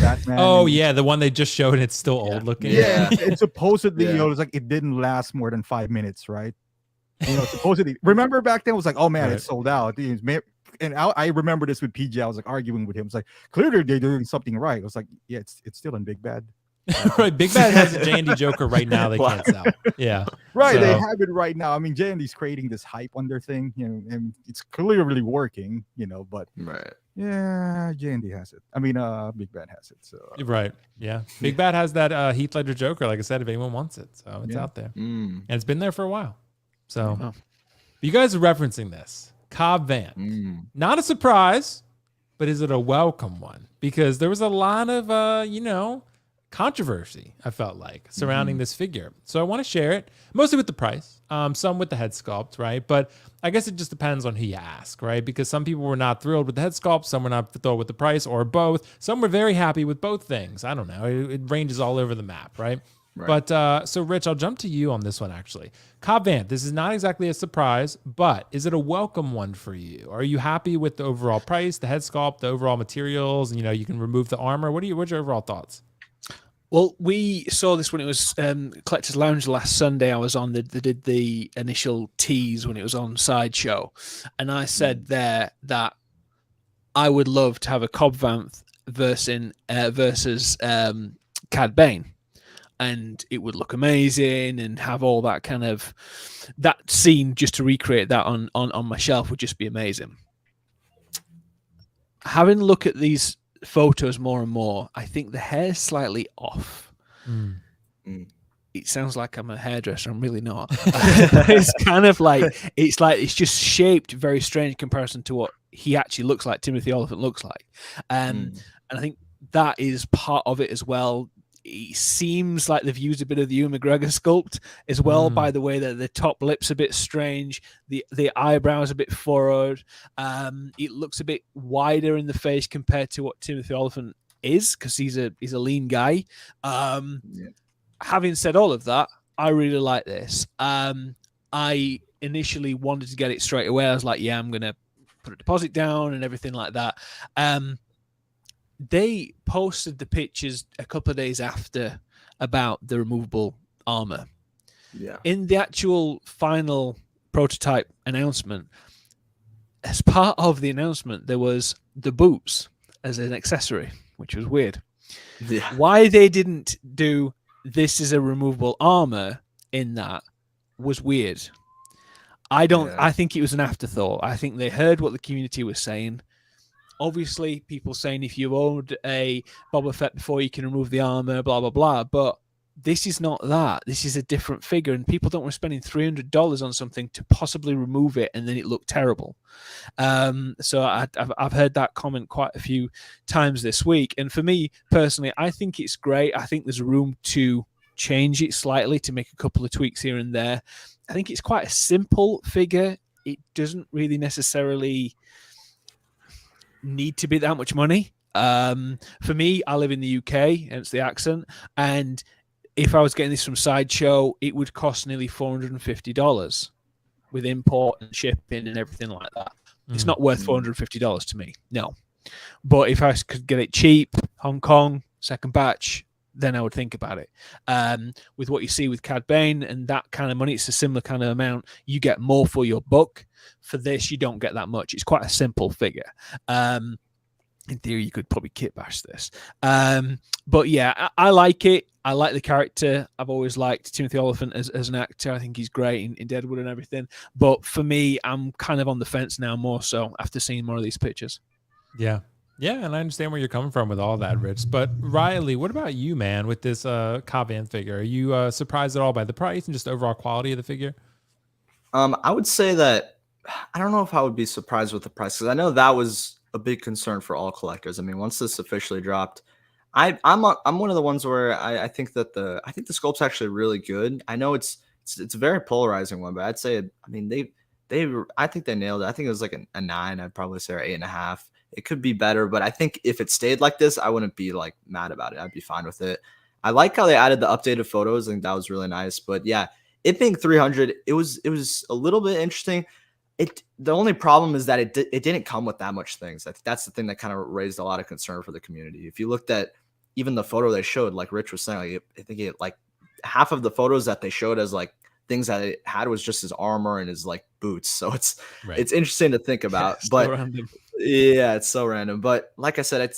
Batman. Oh yeah, the one they just showed. And it's still old looking. Yeah, and supposedly, it's like it didn't last more than 5 minutes, right? Supposedly. Remember back then, it was like, oh man, it's sold out. And I remember this with PJ. I was like arguing with him. It's like clearly they're doing something right. I was like, yeah, it's still in Big Bad. Right, Big Bad has a JND Joker right now. They can't sell. Yeah, right. So. They have it right now. I mean, JND's creating this hype on their thing, and it's clearly working, But yeah, JND has it. I mean, Big Bad has it. So right, yeah, Big Bad has that Heath Ledger Joker. Like I said, if anyone wants it, so it's out there, and it's been there for a while. So you guys are referencing this Cobb Vanth. Not a surprise, but is it a welcome one? Because there was a lot of controversy, I felt like, surrounding this figure. So I want to share it, mostly with the price, some with the head sculpt, right? But I guess it just depends on who you ask, right? Because some people were not thrilled with the head sculpt, some were not thrilled with the price, or both. Some were very happy with both things. I don't know. It ranges all over the map, right? But so Rich, I'll jump to you on this one, actually. Cobb Vanth, this is not exactly a surprise, but is it a welcome one for you? Are you happy with the overall price, the head sculpt, the overall materials, and you can remove the armor? What's your overall thoughts? Well, we saw this when it was Collector's Lounge last Sunday. I was on. They did the initial tease when it was on Sideshow, and I said there that I would love to have a Cobb Vanth versus Cad Bane, and it would look amazing and have all that kind of that scene just to recreate that on my shelf would just be amazing. Having a look at these photos more and more, I think the hair's slightly off. It sounds like I'm a hairdresser. I'm really not. It's kind of like it's just shaped very strange in comparison to what he actually looks like. Timothy Oliphant looks like, and I think that is part of it as well. It seems like they've used a bit of the Ewan McGregor sculpt as well, by the way that the top lip's a bit strange, the eyebrows a bit furrowed. It looks a bit wider in the face compared to what Timothy Oliphant is, because he's a lean guy. Having said all of that, I really like this. I initially wanted to get it straight away. I was like, yeah, I'm gonna put a deposit down and everything like that. They posted the pictures a couple of days after about the removable armor. Yeah. In the actual final prototype announcement, as part of the announcement, there was the boots as an accessory, which was weird. Yeah. Why they didn't do this is a removable armor in that was weird. I think it was an afterthought. I think they heard what the community was saying. Obviously, people saying if you owned a Boba Fett before, you can remove the armor, blah, blah, blah. But this is not that. This is a different figure, and people don't want to spending $300 on something to possibly remove it and then it look terrible. So I've heard that comment quite a few times this week. And for me, personally, I think it's great. I think there's room to change it slightly, to make a couple of tweaks here and there. I think it's quite a simple figure. It doesn't really necessarily need to be that much money. For me, I live in the UK, hence the accent, and if I was getting this from Sideshow, it would cost nearly $450 with import and shipping and everything like that. It's not worth $450 to me, no. But if I could get it cheap, Hong Kong, second batch, then I would think about it. With what you see with Cad Bane and that kind of money, it's a similar kind of amount. You get more for your buck. For this, you don't get that much. It's quite a simple figure. in theory, you could probably kit bash this. But yeah, I like it. I like the character. I've always liked Timothy Olyphant as an actor. I think he's great in Deadwood and everything. But for me, I'm kind of on the fence now more so after seeing more of these pictures. Yeah. Yeah, and I understand where you're coming from with all that, Rich. But Riley, what about you, man, with this Cobb Vanth figure? Are you surprised at all by the price and just overall quality of the figure? I would say that I don't know if I would be surprised with the price, because I know that was a big concern for all collectors. I mean, once this officially dropped, I'm one of the ones where I think that the sculpt's actually really good. I know it's a very polarizing one, but I'd say I mean I think they nailed it. I think it was like a 9. I'd probably say, or 8.5. It could be better, but I think if it stayed like this, I wouldn't be like mad about it. I'd be fine with it. I like how they added the updated photos. I think that was really nice. But yeah, it being 300, it was a little bit interesting. The only problem is that it didn't come with that much things. I think that's the thing that kind of raised a lot of concern for the community. If you looked at even the photo they showed, like Rich was saying, like, I think like half of the photos that they showed as like things that it had was just his armor and his like boots. So it's interesting to think about. But yeah, it's so random. But like I said,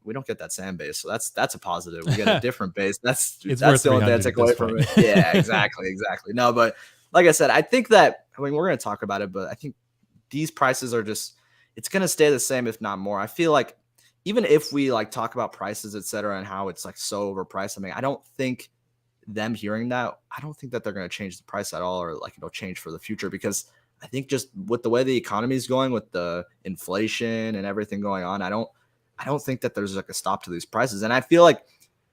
we don't get that sand base, so that's a positive. We get a different base. That's the only thing I take away from it. Yeah, exactly. No, but like I said, I think that, I mean, we're going to talk about it, but I think these prices are just, it's going to stay the same, if not more. I feel like even if we like talk about prices, et cetera, and how it's like so overpriced, I mean, I don't think them hearing that, I don't think that they're going to change the price at all, or like it'll change for the future, because I think just with the way the economy is going, with the inflation and everything going on, I don't think that there's like a stop to these prices. And I feel like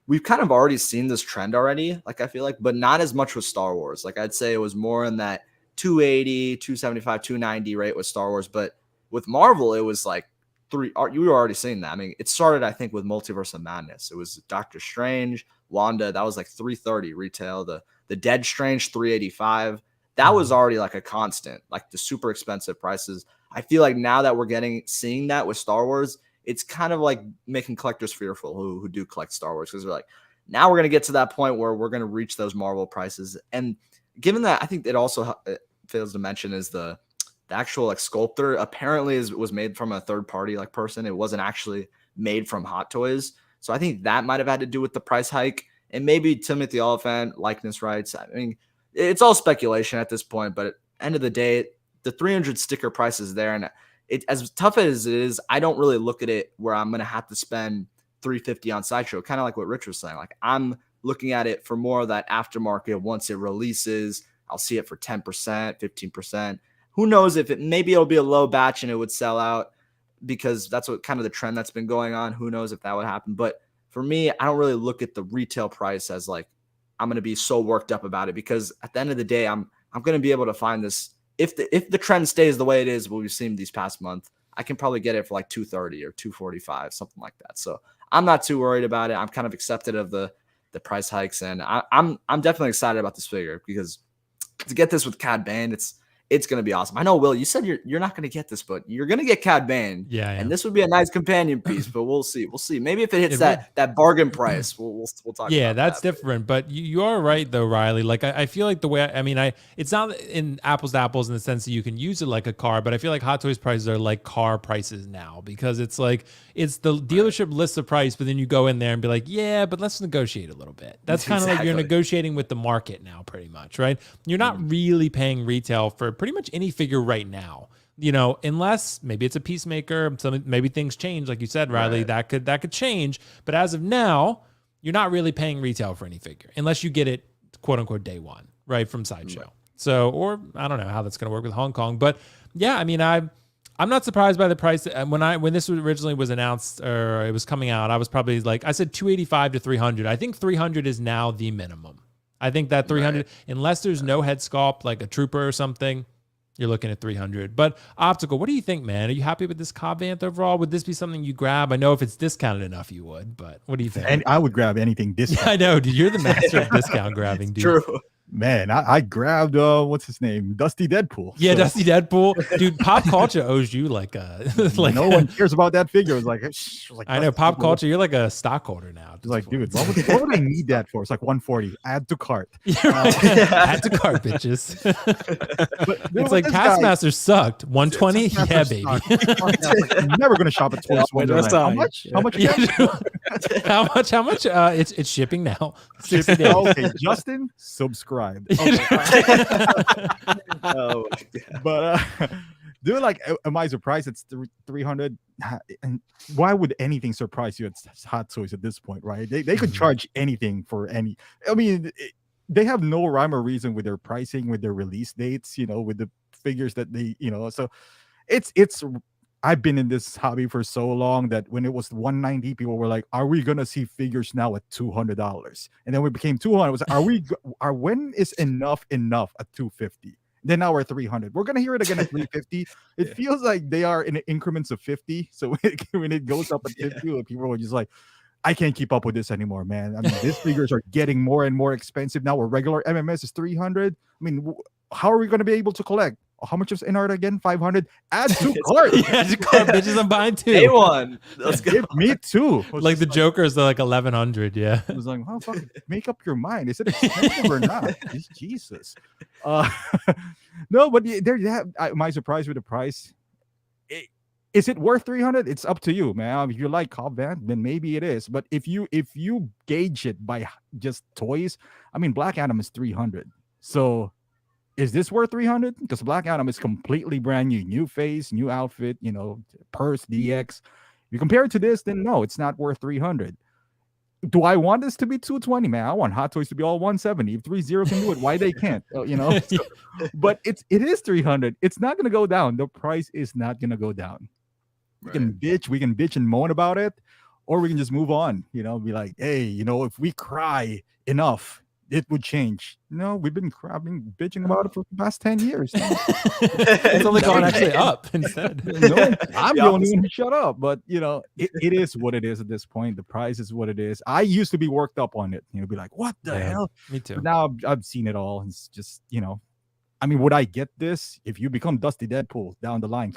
we've kind of already seen this trend already, like I feel like, but not as much with Star Wars. Like I'd say it was more in that 280, 275, 290 rate with Star Wars, but with Marvel, it was like you were already seeing that. I mean, it started, I think, with Multiverse of Madness. It was Doctor Strange, Wanda, that was like 330 retail. The Dead Strange 385. That was already like a constant, like the super expensive prices. I feel like now that we're seeing that with Star Wars, it's kind of like making collectors fearful who do collect Star Wars, because they're like, now we're going to get to that point where we're going to reach those Marvel prices. And given that, I think it also fails to mention is the actual like sculptor apparently was made from a third party like person. It wasn't actually made from Hot Toys. So I think that might have had to do with the price hike, and maybe Timothy Olyphant likeness rights. I mean, it's all speculation at this point, but at the end of the day, the 300 sticker price is there. And it, as tough as it is, I don't really look at it where I'm going to have to spend $350 on Sideshow, kind of like what Rich was saying. Like, I'm looking at it for more of that aftermarket. Once it releases, I'll see it for 10%, 15%. Who knows if maybe it'll be a low batch and it would sell out, because that's what kind of the trend that's been going on. Who knows if that would happen? But for me, I don't really look at the retail price as like, I'm going to be so worked up about it, because at the end of the day, I'm going to be able to find this. If the trend stays the way it is, what we've seen these past month, I can probably get it for like 230 or 245, something like that. So I'm not too worried about it. I'm kind of accepted of the price hikes, and I'm definitely excited about this figure, because to get this with Cad Bane, it's going to be awesome. I know, Will, you said you're not going to get this, but you're going to get Cad Bane. Yeah. And this would be a nice companion piece, but we'll see. Maybe if it hits that bargain price, we'll talk about yeah, that's that. different. But you are right, though, Riley. Like, I feel like the way, it's not in apples to apples in the sense that you can use it like a car, but I feel like Hot Toys prices are like car prices now, because it's like, it's the dealership lists the price, but then you go in there and be like, yeah, but let's negotiate a little bit. That's kind of like you're negotiating with the market now, pretty much, right? You're not really paying retail for pretty much any figure right now, unless maybe it's a Peacemaker. Maybe things change, like you said, Riley. Right. That could change. But as of now, you're not really paying retail for any figure unless you get it, quote unquote, day one, right, from Sideshow. Right. So, or I don't know how that's going to work with Hong Kong, but yeah, I mean, I'm not surprised by the price. When this originally was announced, or it was coming out, I was probably like, I said 285 to 300. I think 300 is now the minimum. I think that 300, unless there's no head sculpt like a Trooper or something, you're looking at 300. But Optical, what do you think, man? Are you happy with this Cobb Vanth overall? Would this be something you grab? I know if it's discounted enough, you would, but what do you think? And I would grab anything discounted. Yeah, I know, dude. You're the master of discount grabbing, dude. True. Man, I grabbed what's his name, Dusty Deadpool. Yeah, So, Dusty Deadpool, dude. Pop culture owes you like like no one cares about that figure. It was like, I know pop culture. You're like a stockholder now. It's like, dude, what would I need that for? It's like 140. Add to cart. Add to cart, bitches. It's like Taskmaster sucked. 120. Yeah, baby. I'm never gonna shop at Toys Wonderland. How much? How much? How much? It's shipping now. 60 days. Okay, Justin, subscribe. Okay. Oh my God. But dude, like, am I surprised it's 300? And why would anything surprise you at Hot Toys at this point, right? They could charge anything for any. I mean, they have no rhyme or reason with their pricing, with their release dates, with the figures that they, so it's. I've been in this hobby for so long that when it was 190, people were like, "Are we gonna see figures now at $200?" And then we became 200. It was like, when is enough at 250? Then now we're 300. We're gonna hear it again at 350. It feels like they are in increments of 50. So when it goes up at 50, people are just like, "I can't keep up with this anymore, man." I mean, these figures are getting more and more expensive now. Where regular MMS is 300. I mean, how are we gonna be able to collect? How much is in art again? 500. Add to cart. Yeah, to cart, bitches. I'm buying two. A1. Let's go. Me too. Like the Joker's, they're like 1100. Yeah. I was like, oh, fuck, make up your mind. Is it expensive or not? Jesus. No, but am I surprised with the price? Is it worth 300? It's up to you, man. If you like Cobb Vanth, then maybe it is. But if you gauge it by just toys, I mean, Black Adam is 300. So is this worth 300? Because Black Adam is completely brand new face, new outfit, purse, DX. If you compare it to this, then no, it's not worth 300. Do I want this to be 220, man? I want Hot Toys to be all 170. If 3.0 can do it, why they can't? So, but it is 300. It's not gonna go down. The price is not gonna go down. Right. We can bitch and moan about it, or we can just move on. Be like, hey, if we cry enough, it would change. No, we've been bitching about it for the past 10 years. It's only gone actually up instead. I'm the only one who shut up. But it is what it is at this point. The price is what it is. I used to be worked up on it. Be like, what the hell? Me too. But now I've seen it all. It's just, I mean, would I get this if you become Dusty Deadpool down the line?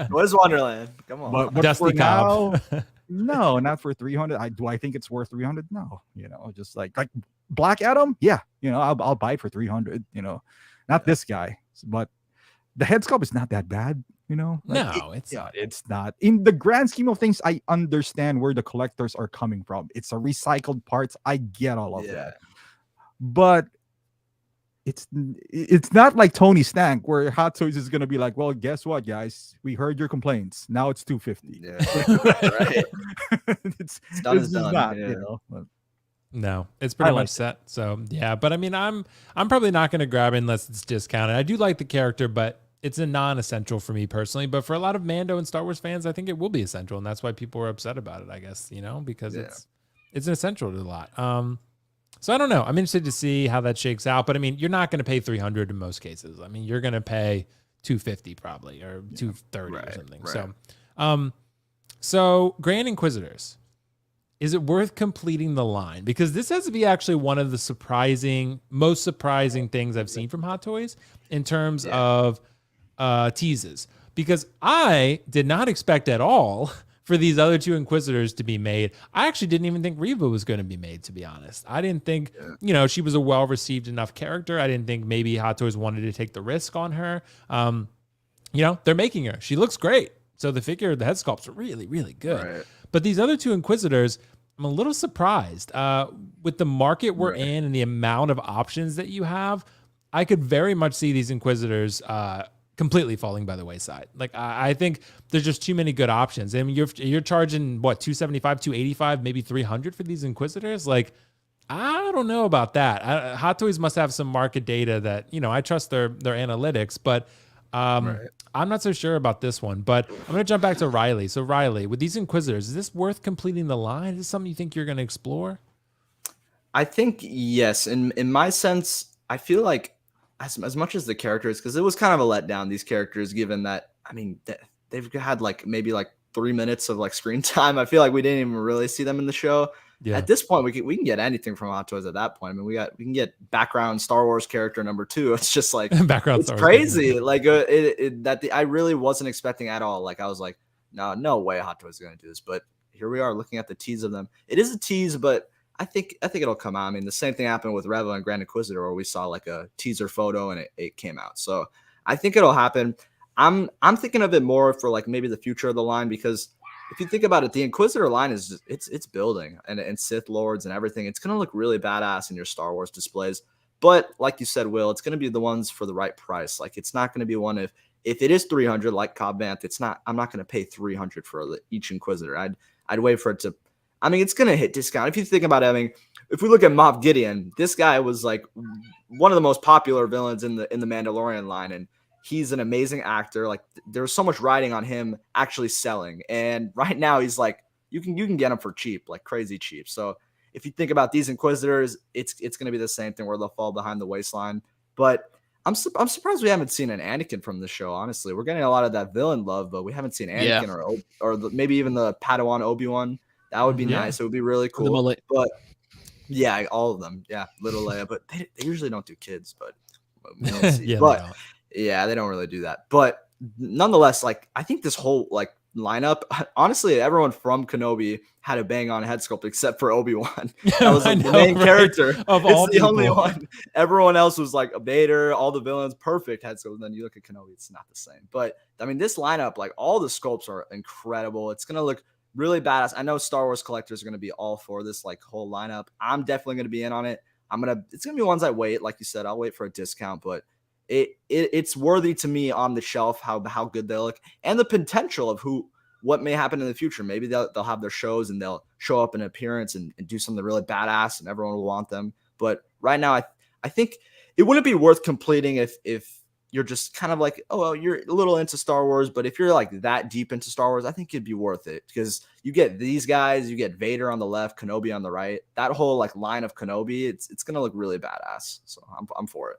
Where's Wonderland? Come on, but Dusty Cobb. No, not for 300. Do I think it's worth 300? No, just like Black Adam. Yeah, I'll buy it for 300. Not this guy, but the head sculpt is not that bad. No, it's not. In the grand scheme of things, I understand where the collectors are coming from. It's a recycled parts. I get all of that, but it's not like Tony Stank where Hot Toys is gonna be like, well, guess what, guys? We heard your complaints. Now it's 250. Yeah, right. it's done is done. Not, yeah. No, it's pretty much set. So yeah, but I mean, I'm probably not gonna grab it unless it's discounted. I do like the character, but it's a non-essential for me personally. But for a lot of Mando and Star Wars fans, I think it will be essential, and that's why people are upset about it. I guess because it's an essential to a lot. So I don't know. I'm interested to see how that shakes out. But I mean, you're not going to pay 300 in most cases. I mean, you're going to pay 250 probably or 230 or something. Right. So Grand Inquisitors, is it worth completing the line? Because this has to be actually one of the most surprising things I've seen from Hot Toys in terms of teases. Because I did not expect at all for these other two Inquisitors to be made. I actually didn't even think Reva was going to be made, to be honest. I didn't think, she was a well-received enough character. I didn't think maybe Hot Toys wanted to take the risk on her. They're making her. She looks great. So the head sculpts are really, really good. Right. But these other two Inquisitors, I'm a little surprised. With the market we're in and the amount of options that you have, I could very much see these Inquisitors completely falling by the wayside. Like I think there's just too many good options. I mean, you're charging what, 275, 285, maybe 300 for these Inquisitors. Like I don't know about that. Hot Toys must have some market data that I trust their analytics, but I'm not so sure about this one. But I'm going to jump back to Riley. So Riley, with these Inquisitors, is this worth completing the line? Is this something you think you're going to explore? I think yes. In my sense, I feel like as much as the characters, because it was kind of a letdown, these characters, given that, I mean, they've had maybe 3 minutes of screen time. I feel like we didn't even really see them in the show. At this point, we can get anything from Hot Toys at that point. I mean, we can get background Star Wars character number 2. It's just like background. It's crazy. Like I really wasn't expecting at all. Like I was like, no way Hot Toys is going to do this. But here we are looking at the tease of them. It is a tease, but I think it'll come out. I mean, the same thing happened with Reva and Grand Inquisitor, where we saw like a teaser photo and it came out. So I think it'll happen. I'm thinking of it more for like maybe the future of the line, because if you think about it, the Inquisitor line is just, it's building, and Sith Lords and everything. It's going to look really badass in your Star Wars displays. But like you said, Will, it's going to be the ones for the right price. Like it's not going to be one if it is 300 like Cobb Vanth, it's not. I'm not going to pay 300 for each Inquisitor. I'd wait for it to. I mean, it's going to hit discount. If you think about it, I mean, if we look at Moff Gideon, this guy was like one of the most popular villains in the Mandalorian line, and he's an amazing actor. Like there's so much riding on him actually selling. And right now he's like, you can get him for cheap, like crazy cheap. So if you think about these Inquisitors, it's going to be the same thing where they'll fall behind the waistline. But I'm surprised we haven't seen an Anakin from the show. Honestly, we're getting a lot of that villain love, but we haven't seen Anakin or maybe even the Padawan Obi-Wan. That would be nice. It would be really cool. But yeah, all of them. Yeah. Little Leia, but they usually don't do kids, but we don't see. Yeah, they don't really do that. But nonetheless, like I think this whole like lineup, honestly, everyone from Kenobi had a bang on head sculpt except for Obi-Wan. That was like the main character. It's the only one. Everyone else was like a Vader, all the villains, perfect head sculpt. And then you look at Kenobi, it's not the same. But I mean, this lineup, like all the sculpts are incredible. It's gonna look really badass. I know Star Wars collectors are gonna be all for this like whole lineup. I'm definitely gonna be in on it. It's gonna be ones I wait, like you said, I'll wait for a discount, but it's worthy to me on the shelf how good they look, and the potential of what may happen in the future. Maybe they'll have their shows and they'll show up in appearance and do something really badass and everyone will want them. But right now I think it wouldn't be worth completing if you're just kind of like, oh well, you're a little into Star Wars, but if you're like that deep into Star Wars, I think it'd be worth it, because you get these guys, you get Vader on the left, Kenobi on the right, that whole like line of Kenobi, it's gonna look really badass. So I'm for it.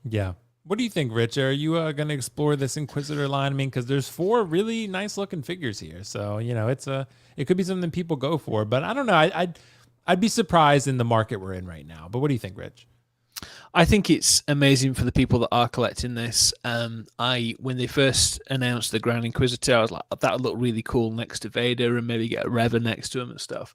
Yeah. What do you think, Rich? Are you going to explore this Inquisitor line? I mean, because there's 4 really nice looking figures here, so you know it could be something people go for. But I don't know. I'd be surprised in the market we're in right now. But what do you think, Rich? I think it's amazing for the people that are collecting this. When they first announced the Grand Inquisitor, I was like, that would look really cool next to Vader, and maybe get Reva next to him and stuff.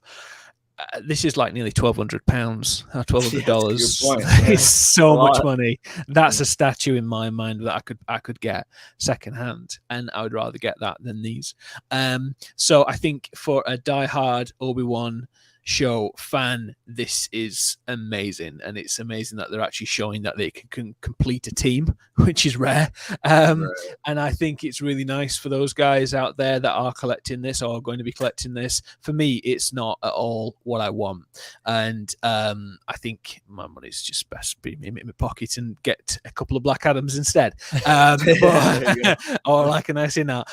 This is like nearly $1,200, $1,200. It's so much money. That's a statue in my mind that I could get secondhand, and I would rather get that than these. So I think for a diehard Obi-Wan show fan, this is amazing, and it's amazing that they're actually showing that they can complete a team, which is rare. And I think it's really nice for those guys out there that are collecting this or are going to be collecting this. For me, it's not at all what I want, and I think my money's just best be in my pocket and get a couple of Black Adams instead, or like a nice in that.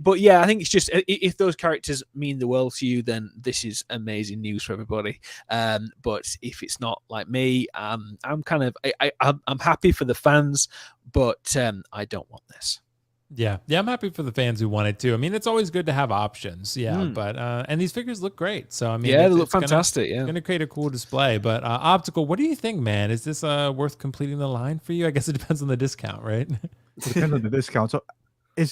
But yeah, I think it's just, if those characters mean the world to you, then this is amazing news for everybody. But if it's not like me, I'm kind of I'm happy for the fans, but I don't want this. Yeah, I'm happy for the fans who want it too. I mean, it's always good to have options. But and these figures look great. So I mean, they look fantastic. It's gonna create a cool display. But Optical, what do you think, man? Is this worth completing the line for you? I guess it depends on the discount, right? It depends on the discount. So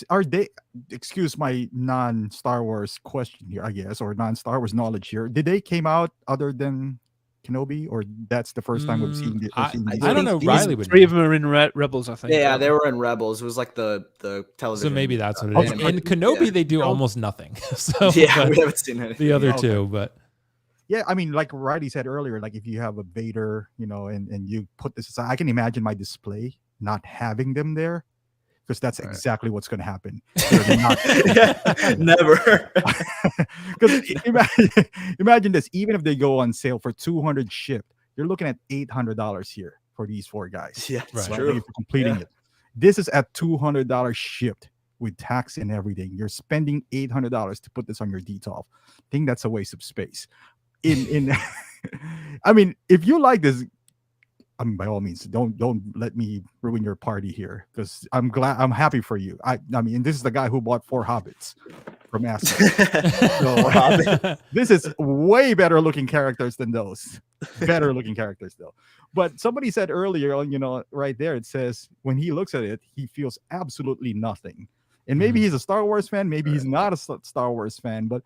are they, excuse my non-Star Wars question here, I guess, or non-Star Wars knowledge here, did they came out other than Kenobi, or that's the first time we've seen it? I don't know. Riley would 3 of them are in Rebels, I think. Yeah, they were in Rebels. It was like the television. So maybe that's what it is. In Kenobi, they do almost nothing. So we haven't seen anything. The other two, but yeah, I mean, like Riley said earlier, like if you have a Vader, and you put this aside, I can imagine my display not having them there, because that's exactly what's going to happen. Never. Because imagine this, even if they go on sale for $200 shipped, you're looking at $800 here for these 4 guys. Yeah, that's true. For completing it. This is at $200 shipped with tax and everything. You're spending $800 to put this on your DTOF. I think that's a waste of space. I mean, if you like this, I mean, by all means, don't let me ruin your party here, because I'm happy for you. I mean, and this is the guy who bought 4 Hobbits. from Asgard. So, this is way better looking characters than those. Better looking characters though. But somebody said earlier, right there, it says when he looks at it, he feels absolutely nothing. And maybe he's a Star Wars fan, maybe he's not a Star Wars fan, but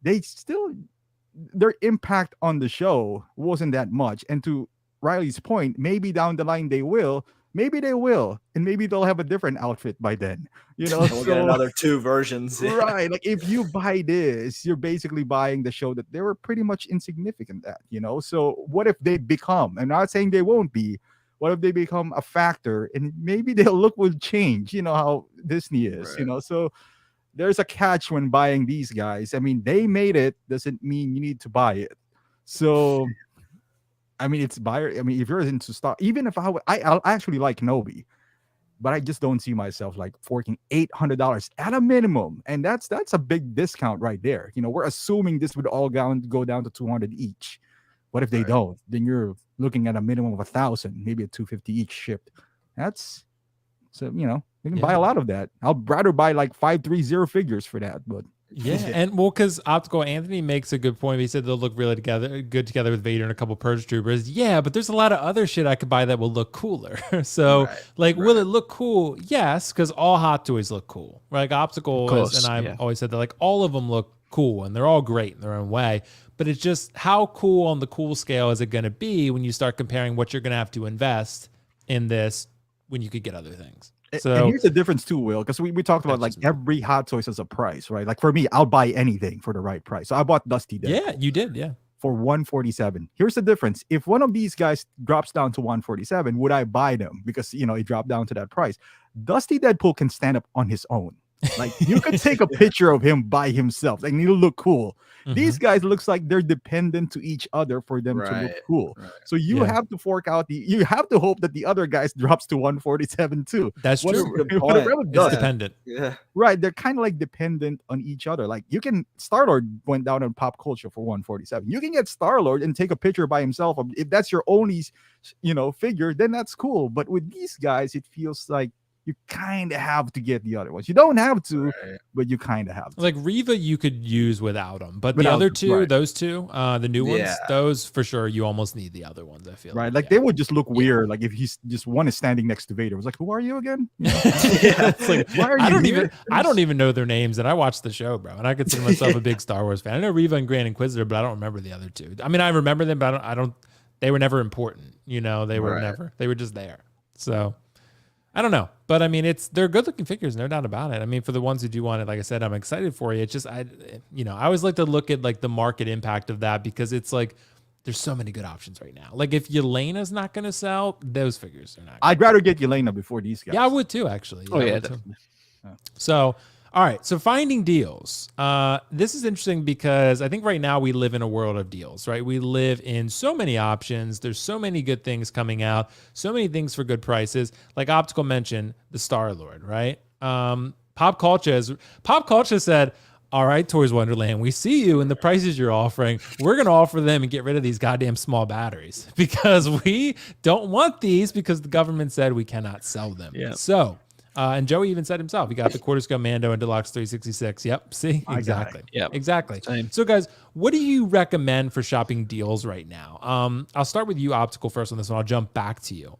their impact on the show wasn't that much. And to Riley's point, maybe down the line they will. Maybe they will, and maybe they'll have a different outfit by then. We'll get another 2 versions. Right. Like if you buy this, you're basically buying the show that they were pretty much insignificant at, So what if they become, I'm not saying they won't be, what if they become a factor and maybe their look will change, how Disney is, So there's a catch when buying these guys. I mean, they made it, doesn't mean you need to buy it. So I mean, it's buyer. I mean, if you're into Star, even if I actually like Kenobi, but I just don't see myself like forking $800 at a minimum, and that's a big discount right there. We're assuming this would all go down to 200 each. What if they don't? Then you're looking at a minimum of 1,000, maybe a 250 each shipped. That's so you can buy a lot of that. I'd rather buy like 530 figures for that, but. Yeah, and because Optical Anthony makes a good point. He said they'll look really good together with Vader and a couple Purge Troopers. Yeah, but there's a lot of other shit I could buy that will look cooler. So, will it look cool? Yes, because all Hot Toys look cool. Like Optical, and I've always said that like all of them look cool, and they're all great in their own way. But it's just how cool on the cool scale is it going to be when you start comparing what you're going to have to invest in this when you could get other things. So and here's the difference too, Will, because we talked about like every Hot Toys has a price, right? Like for me, I'll buy anything for the right price. So I bought Dusty Deadpool. Yeah, you did, yeah. For $147. Here's the difference. If one of these guys drops down to $147, would I buy them? Because it dropped down to that price. Dusty Deadpool can stand up on his own. Like you could take a picture of him by himself, like it'll look cool. These guys looks like they're dependent to each other for them to look cool. So you have to fork out you have to hope that the other guys drops to 147 too. That's true. It's dependent. Yeah. Right. They're kind of like dependent on each other. Like Star-Lord went down on Pop Culture for 147. You can get Star-Lord and take a picture by himself. If that's your only, figure, then that's cool. But with these guys, it feels like you kind of have to get the other ones. You don't have to, but you kind of have to. Like Reva, you could use without them, but the other two, those two, the new ones, those for sure, you almost need the other ones. I feel like they would just look weird. Like if he's just one is standing next to Vader, it was like, who are you again? It's like, why are you I don't even know their names, and I watched the show, bro, and I consider myself a big Star Wars fan. I know Reva and Grand Inquisitor, but I don't remember the other two. I mean, I remember them, but I don't. They were never important. They were never. They were just there. So. I don't know, but I mean, they're good looking figures, no doubt about it. I mean, for the ones who do want it, like I said, I'm excited for you. It's just, I always like to look at like the market impact of that because it's like, there's so many good options right now. Like if Yelena's not going to sell, those figures are not. I'd rather get Yelena before these guys. Yeah, I would too, actually. Definitely. So, all right. So finding deals. This is interesting because I think right now we live in a world of deals, right? We live in so many options. There's so many good things coming out, so many things for good prices. Like Optical mentioned, the Star-Lord, right? Pop Culture said, all right, Toys Wonderland, we see you and the prices you're offering. We're going to offer them and get rid of these goddamn small batteries because we don't want these because the government said we cannot sell them. Yeah. So, and Joey even said himself, he got the quarter scale Mando and Deluxe 366. Yep. See? Exactly. Yeah. Exactly. Same. So guys, what do you recommend for shopping deals right now? I'll start with you, Optical, first on this one. I'll jump back to you.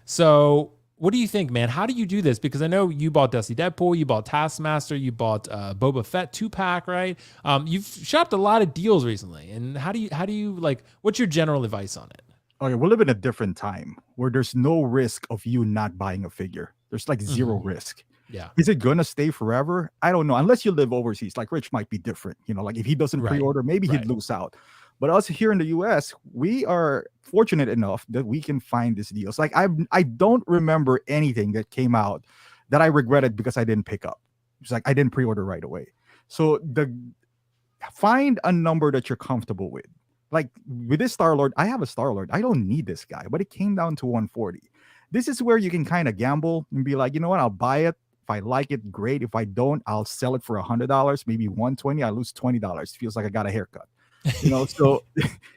So what do you think, man? How do you do this? Because I know you bought Dusty Deadpool, you bought Taskmaster, you bought Boba Fett 2-pack, right? You've shopped a lot of deals recently. And how do you like, what's your general advice on it? Okay, we live in a different time where there's no risk of you not buying a figure. There's like zero risk. Yeah. Is it going to stay forever? I don't know. Unless you live overseas. Like Rich might be different. Like if he doesn't pre-order, maybe he'd lose out. But us here in the US, we are fortunate enough that we can find these deals. Like I don't remember anything that came out that I regretted because I didn't pick up. It's like I didn't pre-order right away. So find a number that you're comfortable with. Like with this Star-Lord, I have a Star-Lord. I don't need this guy, but it came down to 140. This is where you can kind of gamble and be like, you know what? I'll buy it. If I like it, great. If I don't, I'll sell it for $100, maybe $120. I lose $20. Feels like I got a haircut. So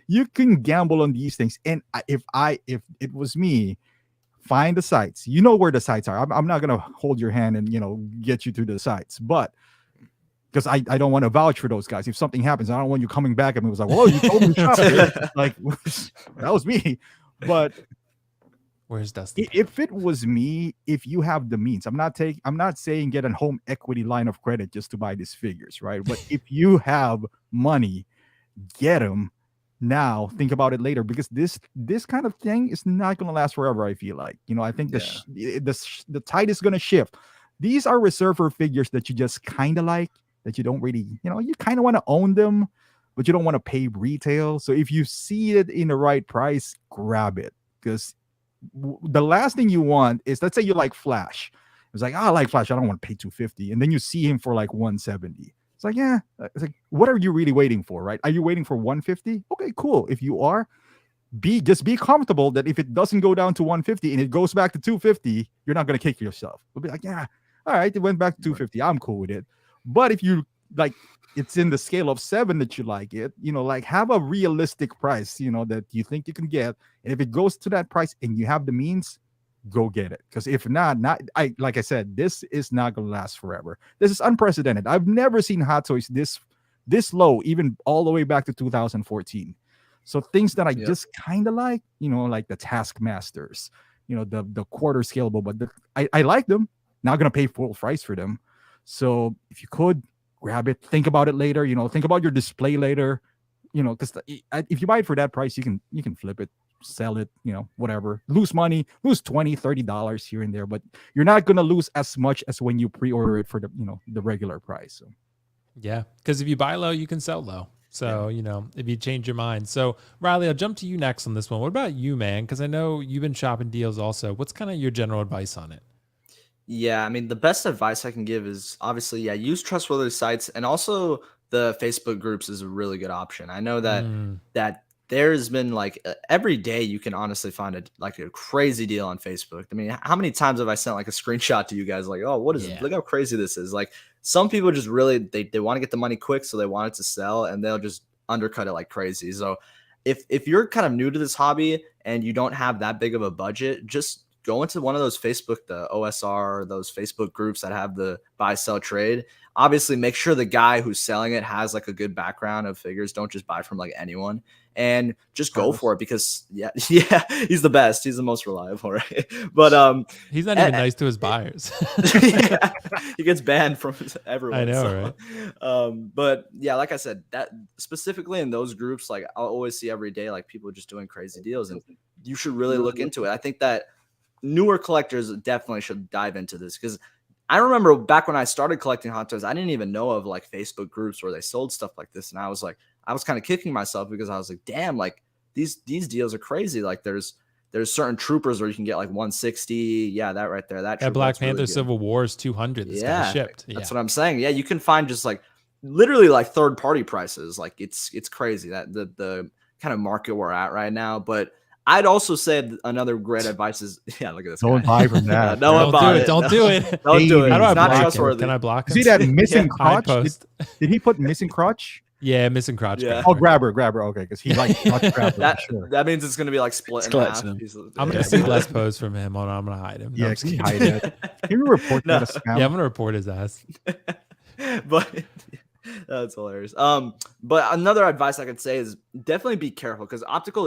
you can gamble on these things. And if it was me, find the sites. You know where the sites are. I'm not gonna hold your hand and get you to the sites, but because I don't want to vouch for those guys. If something happens, I don't want you coming back and it was like, "Well, you told me to shop here." Like that was me. But where's Dustin? If it was me, if you have the means, I'm not saying get a home equity line of credit just to buy these figures, right? But if you have money, get them now. Think about it later, because this kind of thing is not going to last forever. I feel like, I think the tide is going to shift. These are reserver figures that you just kind of like, that you don't really, you kind of want to own them, but you don't want to pay retail. So if you see it in the right price, grab it, because the last thing you want is, let's say you like Flash. It's like, I like Flash, I don't want to pay $250, and then you see him for like $170. It's like, yeah. It's like, what are you really waiting for, right? Are you waiting for $150? Okay, cool. If you are, just be comfortable that if it doesn't go down to $150 and it goes back to $250, you're not gonna kick yourself. You'll be like, yeah, all right, it went back to $250. I'm cool with it. But if you like, it's in the scale of 7 that you like it, like have a realistic price, that you think you can get. And if it goes to that price and you have the means, go get it. Because if not, like I said, this is not going to last forever. This is unprecedented. I've never seen Hot Toys this low, even all the way back to 2014. So things that I just kind of like, like the Taskmasters, the quarter scalable, but I like them. Not going to pay full price for them. So if you could, grab it. Think about it later. Think about your display later. Because if you buy it for that price, you can flip it, sell it, whatever. Lose money, lose $20, $30 here and there, but you're not gonna lose as much as when you pre-order it for the regular price. So. Yeah, because if you buy low, you can sell low. So, if you change your mind. So, Riley, I'll jump to you next on this one. What about you, man? Because I know you've been shopping deals also. What's kind of your general advice on it? Yeah, I mean, the best advice I can give is obviously, use trustworthy sites, and also the Facebook groups is a really good option. I know that there's been like every day you can honestly find a crazy deal on Facebook. I mean, how many times have I sent like a screenshot to you guys like, oh, what is it? Look how crazy this is. Like, some people just really they want to get the money quick, so they want it to sell, and they'll just undercut it like crazy. So if you're kind of new to this hobby and you don't have that big of a budget, just go into one of those Facebook, the OSR, those Facebook groups that have the buy, sell, trade. Obviously, make sure the guy who's selling it has like a good background of figures. Don't just buy from like anyone, and just go for it, because he's the best. He's the most reliable, right? But he's not even nice to his buyers. He gets banned from everyone. I know, right? But yeah, like I said, that specifically in those groups, like I'll always see every day, like people just doing crazy deals, and you should really look into it. I think that newer collectors definitely should dive into this, because I remember back when I started collecting Hot Toys, I didn't even know of like Facebook groups where they sold stuff like this. And I was kind of kicking myself, because I was like, damn, like these deals are crazy. Like there's certain troopers where you can get like 160. Yeah, that right there. That Black Panther really Civil War is 200. This guy shipped. That's what I'm saying. Yeah, you can find just like literally like third party prices. Like it's crazy that the kind of market we're at right now. But I'd also say another great advice is, look at this. Don't buy from that. Don't do it. Don't do it. Don't do it. How do I It's not block trustworthy. him? Can I block him? See that missing crotch? Post. Did he put missing crotch? Yeah, missing crotch. Yeah. Oh, grabber. Okay, because he likes crotch grabber. That means it's going to be like split in half. I'm going to see less posts from him. I'm going to hide him. Yeah, can you hide it? Can you report that as spam? Yeah, I'm going to report his ass. But that's hilarious. But another advice I could say is definitely be careful, because Optical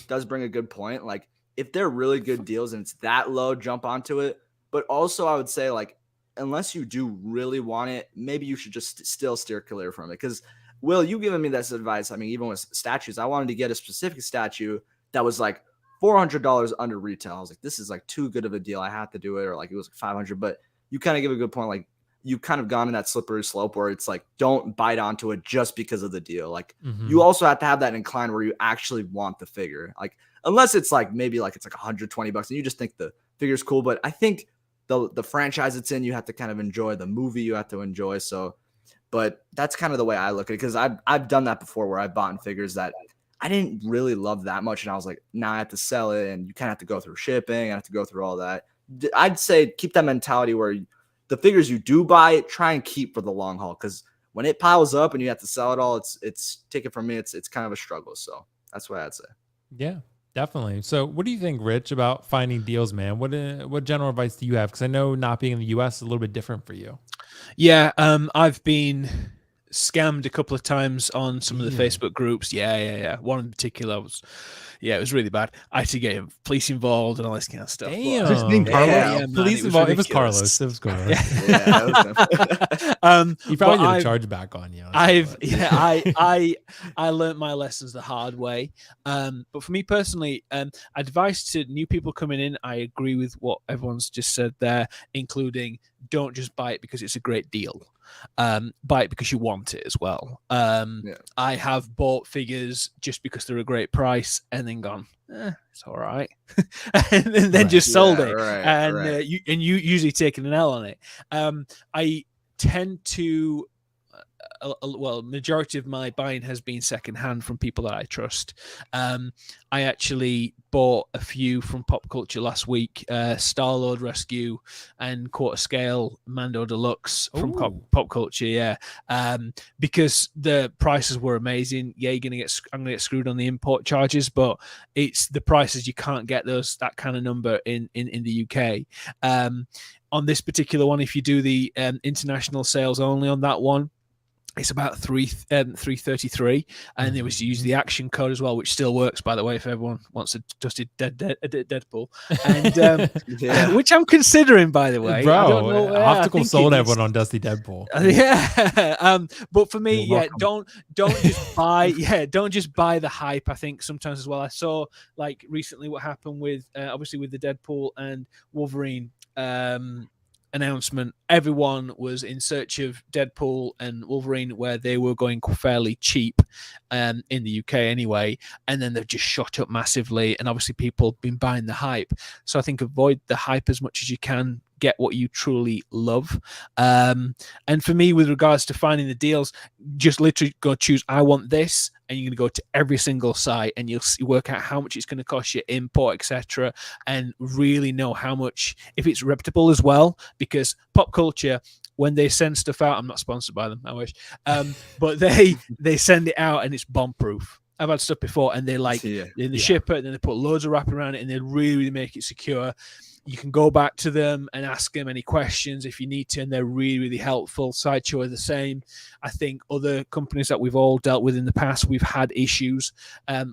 does bring a good point. Like, if they're really good deals and it's that low, jump onto it. But also, I would say, like, unless you do really want it, maybe you should just still steer clear from it. Because, Will, you given me this advice. I mean, even with statues, I wanted to get a specific statue that was like $400 under retail. I was like, this is like too good of a deal. I have to do it. Or like it was like $500. But you kind of give a good point. Like, you've kind of gone in that slippery slope where it's like, don't bite onto it just because of the deal. Like, you also have to have that incline where you actually want the figure. Like, unless it's like maybe like it's like $120 and you just think the figure's cool. But I think the franchise it's in, you have to kind of enjoy the movie. You have to enjoy. So, but that's kind of the way I look at it, because I've done that before where I've bought figures that I didn't really love that much, and I was like, now I have to sell it, and you kind of have to go through shipping. I have to go through all that. I'd say keep that mentality where the figures you do buy, try and keep for the long haul, because when it piles up and you have to sell it all, it's take it from me, it's kind of a struggle. So that's what I'd say. Yeah, definitely. So what do you think, Rich, about finding deals, man? What general advice do you have? Because I know not being in the U.S. is a little bit different for you. Yeah, I've been scammed a couple of times on some of the Facebook groups. Yeah. One in particular was, it was really bad. I had to get police involved and all this kind of stuff. Damn. Is his name Carlos? Yeah, Police involved. It was Carlos. It was Carlos. He probably did a chargeback on you. I learned my lessons the hard way. But for me personally, advice to new people coming in, I agree with what everyone's just said there, including don't just buy it because it's a great deal. Buy it because you want it as well. I have bought figures just because they're a great price and then gone, it's all right, and then just sold it. You usually taking an L on it. I tend to majority of my buying has been secondhand from people that I trust. I actually bought a few from Pop Culture last week, Star-Lord Rescue and Quarter Scale Mando Deluxe from Pop Culture, because the prices were amazing. I'm gonna get screwed on the import charges, but it's the prices, you can't get that kind of number in the UK. On this particular one, if you do the international sales only on that one, it's about 333, and there was to use the action code as well, which still works, by the way, if everyone wants a dusted Deadpool, and which I'm considering, by the way. Bro, I don't know, Optical sold everyone on Dusty Deadpool. But for me, don't just buy, don't just buy the hype. I think sometimes as well. I saw like recently what happened with obviously with the Deadpool and Wolverine announcement. Everyone was in search of Deadpool and Wolverine, where they were going fairly cheap in the UK anyway, and then they've just shot up massively, and obviously people have been buying the hype. So I think avoid the hype as much as you can, get what you truly love. And for me, with regards to finding the deals, just literally go choose, I want this, and you're going to go to every single site and you'll work out how much it's going to cost you, import, etc., and really know how much, if it's reputable as well, because Pop Culture, when they send stuff out, I'm not sponsored by them, I wish, but they send it out and it's bomb proof. I've had stuff before and they ship it and then they put loads of wrap around it and they really make it secure. You can go back to them and ask them any questions if you need to, and they're really, really helpful. Sideshow are the same. I think other companies that we've all dealt with in the past, we've had issues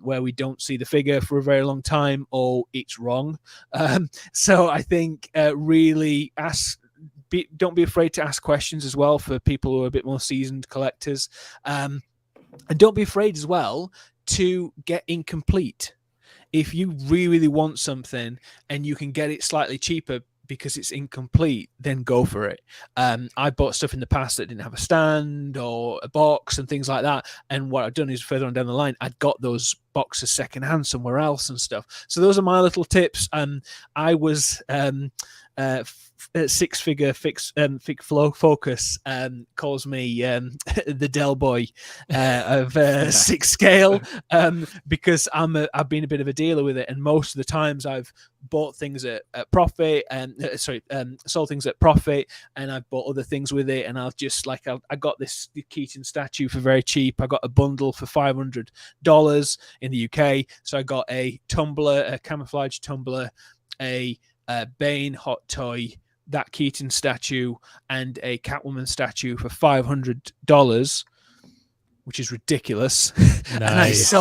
where we don't see the figure for a very long time or it's wrong. So I think really don't be afraid to ask questions as well for people who are a bit more seasoned collectors. And don't be afraid as well to get incomplete. If you really want something and you can get it slightly cheaper because it's incomplete, then go for it. I bought stuff in the past that didn't have a stand or a box and things like that. And what I've done is further on down the line, I'd got those boxes secondhand somewhere else and stuff. So those are my little tips. I was six-figure flow focus calls me the Del Boy of 6 scale because I've been a bit of a dealer with it, and most of the times I've bought things at profit and sold things at profit, and I've bought other things with it, and I'll just I got this Keaton statue for very cheap. I got a bundle for $500 in the UK, so I got a tumbler, a camouflage tumbler, a Bane hot toy, that Keaton statue, and a Catwoman statue for $500, which is ridiculous. Nice.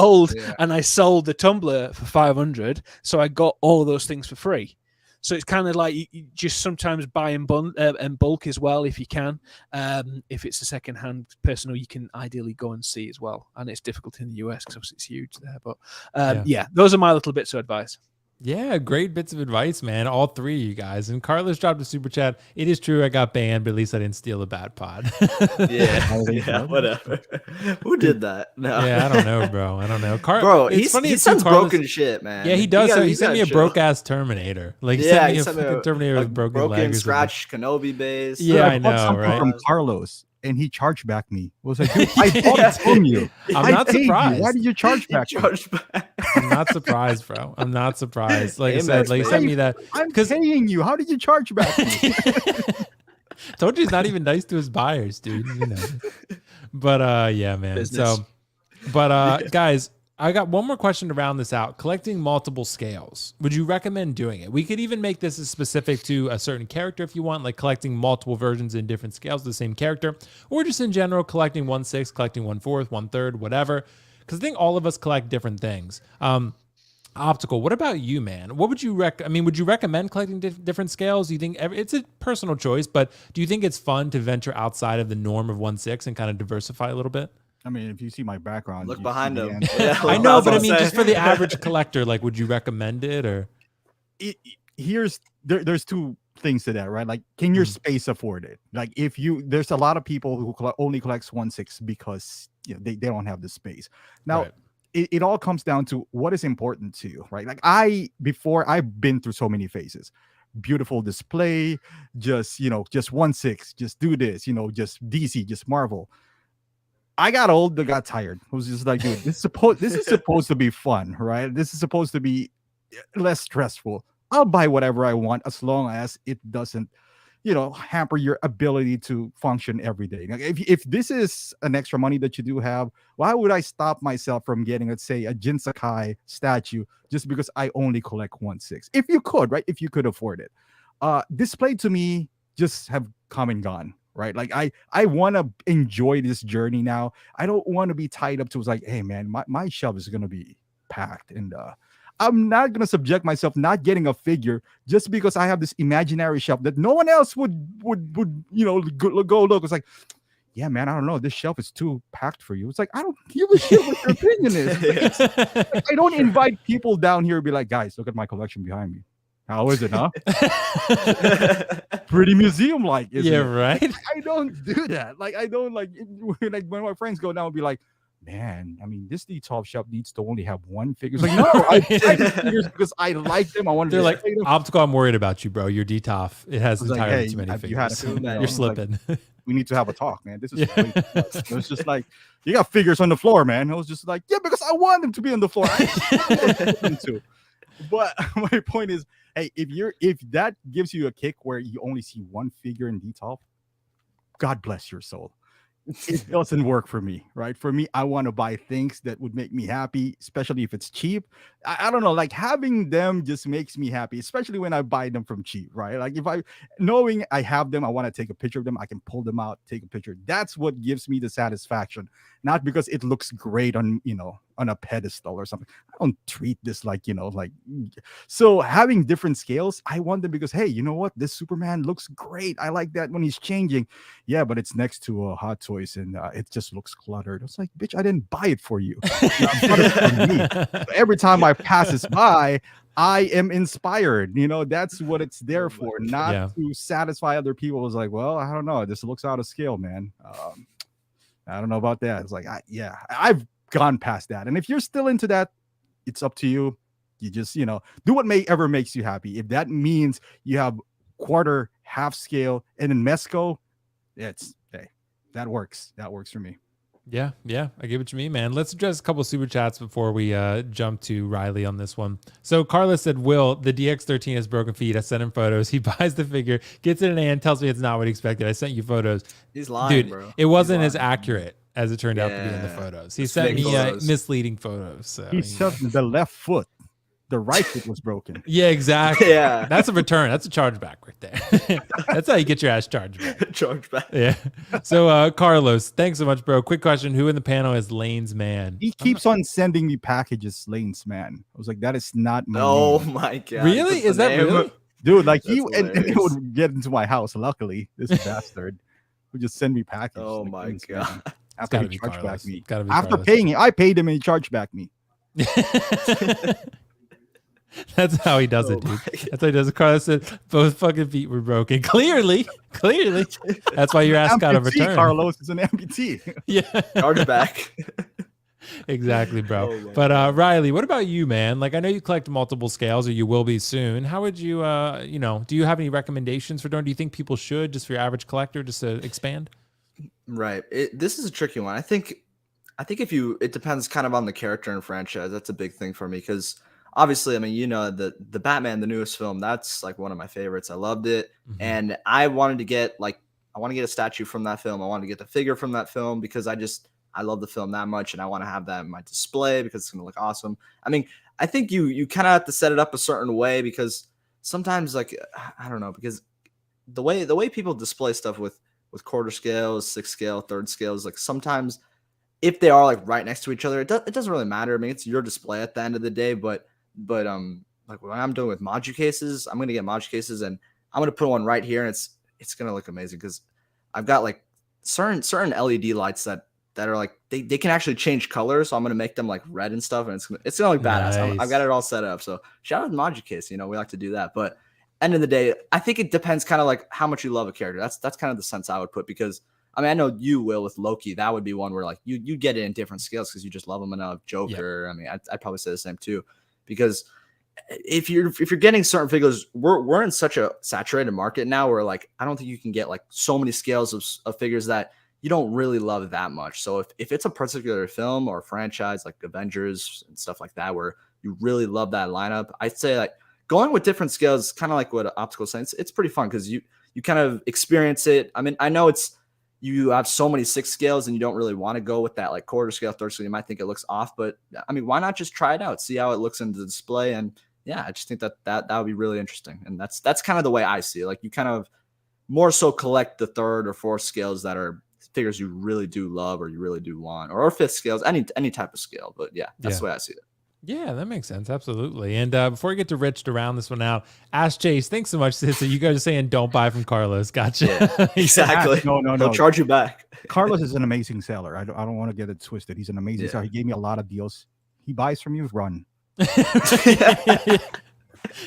And I sold the tumbler for $500, so I got all those things for free. So it's kind of like you just sometimes buy in bulk as well if you can. If it's a second-hand personal, you can ideally go and see as well. And it's difficult in the US because obviously it's huge there. But those are my little bits of advice. Yeah, great bits of advice, man. All three of you guys. And Carlos dropped a super chat. It is true I got banned, but at least I didn't steal a bad pod. yeah, whatever. Who did that? No. Yeah, I don't know, bro. I don't know. Bro, he sends broken shit, man. Yeah, he does. He sent me a broke-ass Terminator. Like, he sent me a fucking Terminator with broken leg. Scratch Kenobi base. Yeah, I know, right? From Carlos. And he charged back me. I was like, dude, I bought it from you. I'm not surprised. Why did you charge back? I'm not surprised, bro. I'm not surprised. Like I said, like send me that. I'm paying you. How did you charge back me? Told you he's not even nice to his buyers, dude. You know. But yeah, man. Business. So, but guys, I got one more question to round this out. Collecting multiple scales. Would you recommend doing it? We could even make this as specific to a certain character if you want, like collecting multiple versions in different scales of the same character, or just in general, collecting 1/6, collecting 1/4, 1/3, whatever. Because I think all of us collect different things. Optical, what about you, man? What would you would you recommend collecting different scales? Do you think it's a personal choice, but do you think it's fun to venture outside of the norm of 1/6 and kind of diversify a little bit? I mean, if you see my background, look behind him. Yeah, I know, but I mean, just for the average collector, like, would you recommend it or? There's two things to that, right? Like, can your space afford it? Like, there's a lot of people who only collects 1/6 because they don't have the space. Now, right. It all comes down to what is important to you, right? Like I've been through so many phases. Beautiful display, just 1/6, just do this, just DC, just Marvel. I got old, I got tired. I was just like, dude, this is supposed to be fun, right? This is supposed to be less stressful. I'll buy whatever I want as long as it doesn't, hamper your ability to function every day. Like if this is an extra money that you do have, why would I stop myself from getting, let's say, a Jin Sakai statue just because I only collect 1/6? If you could, right? If you could afford it. Display to me just have come and gone. Right, like I want to enjoy this journey now. I don't want to be tied up to like, hey man, my shelf is gonna be packed, and I'm not gonna subject myself not getting a figure just because I have this imaginary shelf that no one else would go look. It's like, yeah, man, I don't know, this shelf is too packed for you. It's like, I don't give a shit what your opinion is. I don't invite people down here and be like, guys, look at my collection behind me. How is it, huh? Pretty museum-like, isn't it? Right. Like, I don't do that. Like, I don't like when my friends go down and be like, man, I mean, this D12 shop needs to only have one figure. It's like, no, I buy these figures because I like them. I want to. They're like, Optical, I'm worried about you, bro. Your DTOF, it has entirely too many figures. You're slipping. Like, we need to have a talk, man. This is it was just like, you got figures on the floor, man. I was just like, yeah, because I want them to be on the floor. But my point is, hey, if that gives you a kick where you only see one figure in D12, God bless your soul. It doesn't work for me, right? For me, I want to buy things that would make me happy, especially if it's cheap. I don't know, like having them just makes me happy, especially when I buy them from cheap, right? Like knowing I have them, I want to take a picture of them, I can pull them out, take a picture. That's what gives me the satisfaction, not because it looks great on a pedestal or something. I don't treat this like, so having different scales, I want them because, hey, you know what? This Superman looks great. I like that when he's changing. Yeah, but it's next to Hot Toys and it just looks cluttered. It's like, bitch, I didn't buy it for you. So every time I pass this by, I am inspired. That's what it's there for, not to satisfy other people. It's like, well, I don't know. This looks out of scale, man. I don't know about that. It's like, I've gone past that. And if you're still into that, it's up to you. You just, do what ever makes you happy. If that means you have quarter, half scale, and then Mesco, that works. That works for me. Yeah, I get what you mean, man. Let's address a couple super chats before we jump to Riley on this one. So Carlos said, Will, the DX13 has broken feet. I sent him photos. He buys the figure, gets it in hand, tells me it's not what he expected. I sent you photos. He's lying, dude, bro. It wasn't as accurate as it turned out to be in the photos. He sent me misleading photos. So, he said the left foot. The right foot was broken. Yeah, exactly. Yeah. That's a return. That's a chargeback right there. That's how you get your ass charged back. Chargeback. Yeah. So, Carlos, thanks so much, bro. Quick question. Who in the panel is Lane's man? He keeps on sending me packages, Lane's man. I was like, that is not my name. My God. Really? Is that real? Dude, like and it would get into my house. Luckily, this bastard would just send me packages. Oh like, my God. After he charged back me. After Carlos. Paying him, I paid him and he charged back me. That's how he does it, dude. That's how he does it. Carlos said both fucking feet were broken. Clearly. That's why your ass got a return. Carlos is an amputee. Yeah. Chargeback. Exactly, bro. But Riley, what about you, man? Like, I know you collect multiple scales, or you will be soon. How would you, do you have any recommendations for doing? Do you think people should, just for your average collector, just to expand? Right. This is a tricky one. I think it depends kind of on the character and franchise. That's a big thing for me because obviously, I mean, the Batman, the newest film, that's like one of my favorites. I loved it. Mm-hmm. And I wanted to get a statue from that film. I wanted to get the figure from that film because I love the film that much and I want to have that in my display because it's going to look awesome. I mean, I think you kind of have to set it up a certain way because sometimes, like, I don't know, because the way people display stuff with quarter scales, 6 scale, 3rd scales, like sometimes if they are like right next to each other, it doesn't really matter. I mean, it's your display at the end of the day, but like when I'm doing with Modu cases, I'm gonna get Modu cases and I'm gonna put one right here, and it's gonna look amazing because I've got like certain LED lights that are like they can actually change colors, so I'm gonna make them like red and stuff, and it's gonna look badass. I've got it all set up. So shout out to Modu case, we like to do that. But end of the day, I think it depends kind of like how much you love a character. That's kind of the sense I would put because. I mean, I know you will with Loki. That would be one where like you get it in different scales because you just love him enough. Joker. I mean, I'd probably say the same too, because if you're getting certain figures, we're in such a saturated market now where like I don't think you can get like so many scales of figures that you don't really love that much. So if it's a particular film or franchise like Avengers and stuff like that where you really love that lineup, I'd say like going with different scales, kind of like what Optical says, it's pretty fun because you kind of experience it. I mean, I know you have so many 6 scales and you don't really want to go with that like quarter scale, 3rd scale. You might think it looks off, but I mean, why not just try it out, see how it looks in the display? And yeah, I just think that would be really interesting. And that's kind of the way I see it. Like you kind of more so collect the 3rd or 4th scales that are figures you really do love or you really do want, or 5th scales, any type of scale. But yeah, that's the way I see it. Yeah, that makes sense. Absolutely. And before we get to Rich to round this one out, Ask Chase, thanks so much. So you guys are saying don't buy from Carlos. Gotcha. Yeah, exactly. No. He'll charge you back. Carlos is an amazing seller. I don't want to get it twisted. He's an amazing seller. He gave me a lot of deals. He buys from you, run.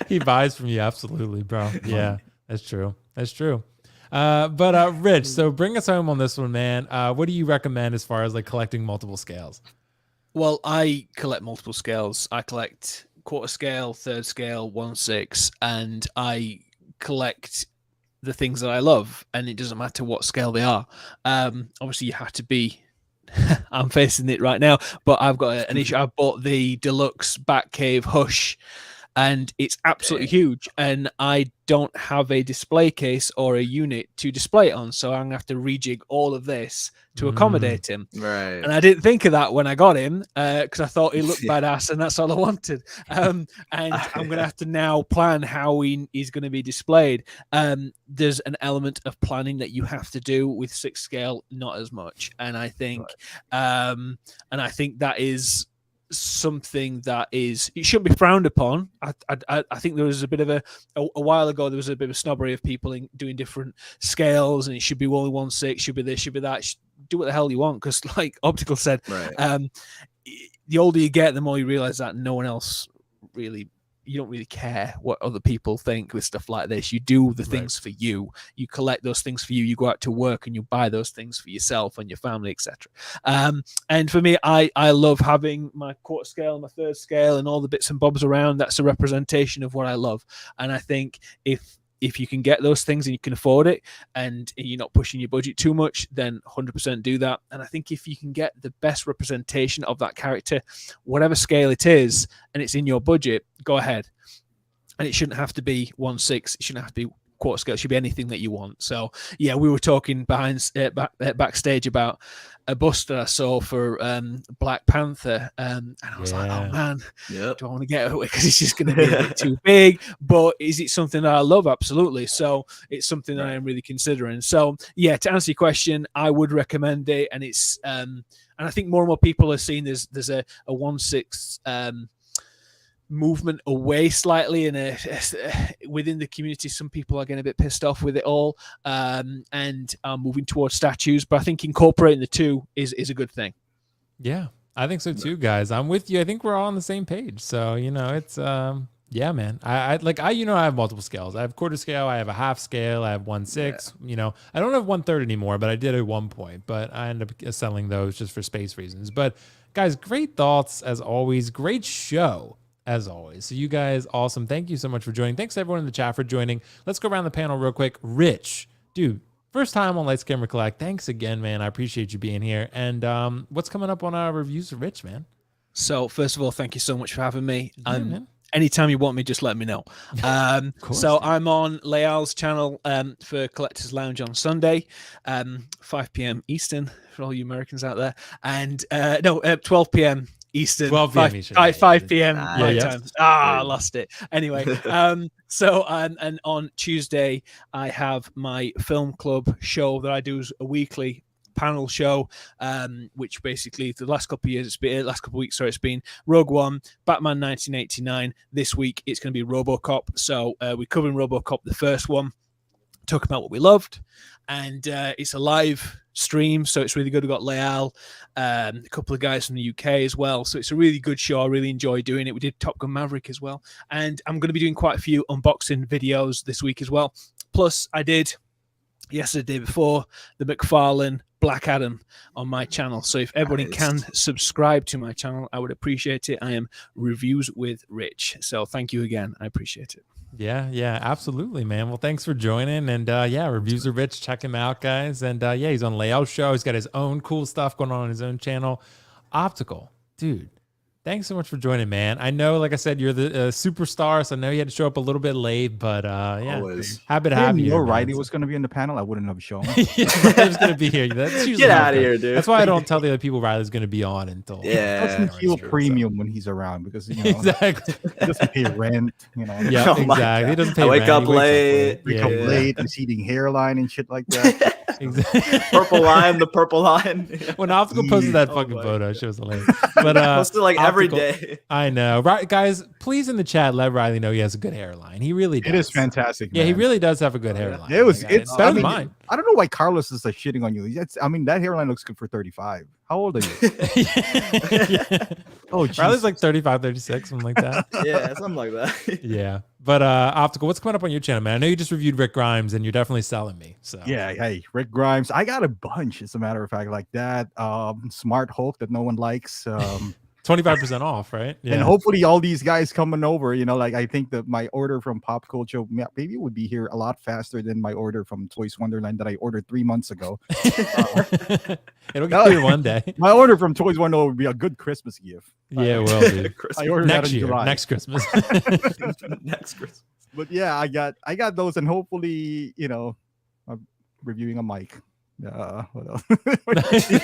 He buys from you. Absolutely, bro. Yeah, that's true. That's true. But Rich, so bring us home on this one, man. What do you recommend as far as like collecting multiple scales? Well, I collect multiple scales. I collect quarter scale, 3rd scale, 1/6, and I collect the things that I love, and it doesn't matter what scale they are. Obviously, you have to be. I'm facing it right now, but I've got an issue. I bought the deluxe Batcave Hush, and it's absolutely huge. And I don't have a display case or a unit to display it on, so I'm gonna have to rejig all of this to accommodate him. Right. And I didn't think of that when I got him because I thought he looked badass, and that's all I wanted. And I'm gonna have to now plan how he's going to be displayed. There's an element of planning that you have to do with 6 scale, not as much. And I think, that is something that it shouldn't be frowned upon. I think there was a bit of a while ago there was a bit of snobbery of people doing different scales, and it should be only 1/6, should be this, should be that. Do what the hell you want, because like Optical said, the older you get, the more you realize that no one else really, you don't really care what other people think with stuff like this. You do the things for you. You collect those things for you. You go out to work and you buy those things for yourself and your family, etc. And for me, I love having my quarter scale, my 3rd scale, and all the bits and bobs around. That's a representation of what I love. And I think if you can get those things and you can afford it and you're not pushing your budget too much, then 100% do that. And I think if you can get the best representation of that character, whatever scale it is, and it's in your budget, go ahead. And it shouldn't have to be 1/6. It shouldn't have to be quarter scale. It should be anything that you want. So yeah, we were talking backstage about a bust that I saw for Black Panther, and I was like, oh man, do I want to get it away because it's just going to be a bit too big? But is it something that I love? Absolutely. So it's something that I am really considering. So yeah, to answer your question, I would recommend it, and it's and I think more and more people are seeing there's a 1/6 movement away slightly, and within the community some people are getting a bit pissed off with it all, and are moving towards statues, but I think incorporating the two is a good thing. Yeah, I think so too, guys. I'm with you. I think we're all on the same page, so it's yeah, man. I have multiple scales. I have quarter scale, I have a half scale, I have 1/6. I don't have 1/3 anymore, but I did at one point, but I end up selling those just for space reasons. But guys, great thoughts as always. Great show as always. So you guys, awesome. Thank you so much for joining. Thanks to everyone in the chat for joining. Let's go around the panel real quick. Rich, dude, first time on Lights Camera Collect. Thanks again, man. I appreciate you being here. And what's coming up on our reviews for Rich, man? So first of all, thank you so much for having me. Man. anytime you want me, just let me know. So I'm on Leal's channel for Collectors Lounge on Sunday, 5 p.m. Eastern for all you Americans out there, and 12 p.m. Eastern, 12 p.m. Eastern, 5 p.m. my yeah. time. I lost it. Anyway, and on Tuesday I have my film club show that I do as a weekly panel show, which basically the last couple of years, last couple of weeks, it's been Rogue One, Batman 1989. This week it's going to be RoboCop. So we're covering RoboCop, the first one, talking about what we loved, and it's a live stream, so it's really good. We've got Leal, a couple of guys from the UK as well, so it's a really good show. I really enjoy doing it. We did Top Gun Maverick as well, and I'm going to be doing quite a few unboxing videos this week as well. Plus I did yesterday before the McFarlane Black Adam on my channel, so if everybody can subscribe to my channel, I would appreciate it. I am Reviews with Rich, so thank you again. I appreciate it. Yeah, absolutely, man. Well, thanks for joining. And Reviews of Rich, check him out, guys. And he's on Leal's show. He's got his own cool stuff going on his own channel. Optical, dude. Thanks so much for joining, man. I know, like I said, you're the superstar, so I know you had to show up a little bit late, but always happy to have you. Know Riley was going to be in the panel. I wouldn't have shown. Riley's going to be here. That's Get out of here, dude. That's why I don't tell the other people Riley's going to be on until. Yeah, doesn't feel premium when he's around because exactly he doesn't pay rent. Yeah, exactly. He doesn't pay. Wake up late. Wake up late. Receding hairline and shit like that. Exactly. The purple line. When Optical posted that fucking photo, it was hilarious. But posted like every Optical, day. I know, right, guys? Please in the chat let Riley know he has a good hairline. He really does. It is fantastic. Yeah, man. he really does have a good hairline. It's better than mine. I don't know why Carlos is like shitting on you. That hairline looks good for 35. How old are you? Oh, geez. Riley's like 35, 36, something like that. Yeah, something like that. Yeah. But Optical, what's coming up on your channel, man? I know you just reviewed Rick Grimes and you're definitely selling me. So yeah, hey, Rick Grimes. I got a bunch, as a matter of fact, like that. Smart Hulk that no one likes. 25% off, right? Yeah. And hopefully all these guys coming over, like I think that my order from Pop Culture maybe would be here a lot faster than my order from Toys Wonderland that I ordered 3 months ago. It'll get here one day. My order from Toys Wonderland would be a good Christmas gift. Yeah, it will be. I ordered next that in year, July. next Christmas. Next Christmas. But yeah, I got those, and hopefully, I'm reviewing a mic. What else?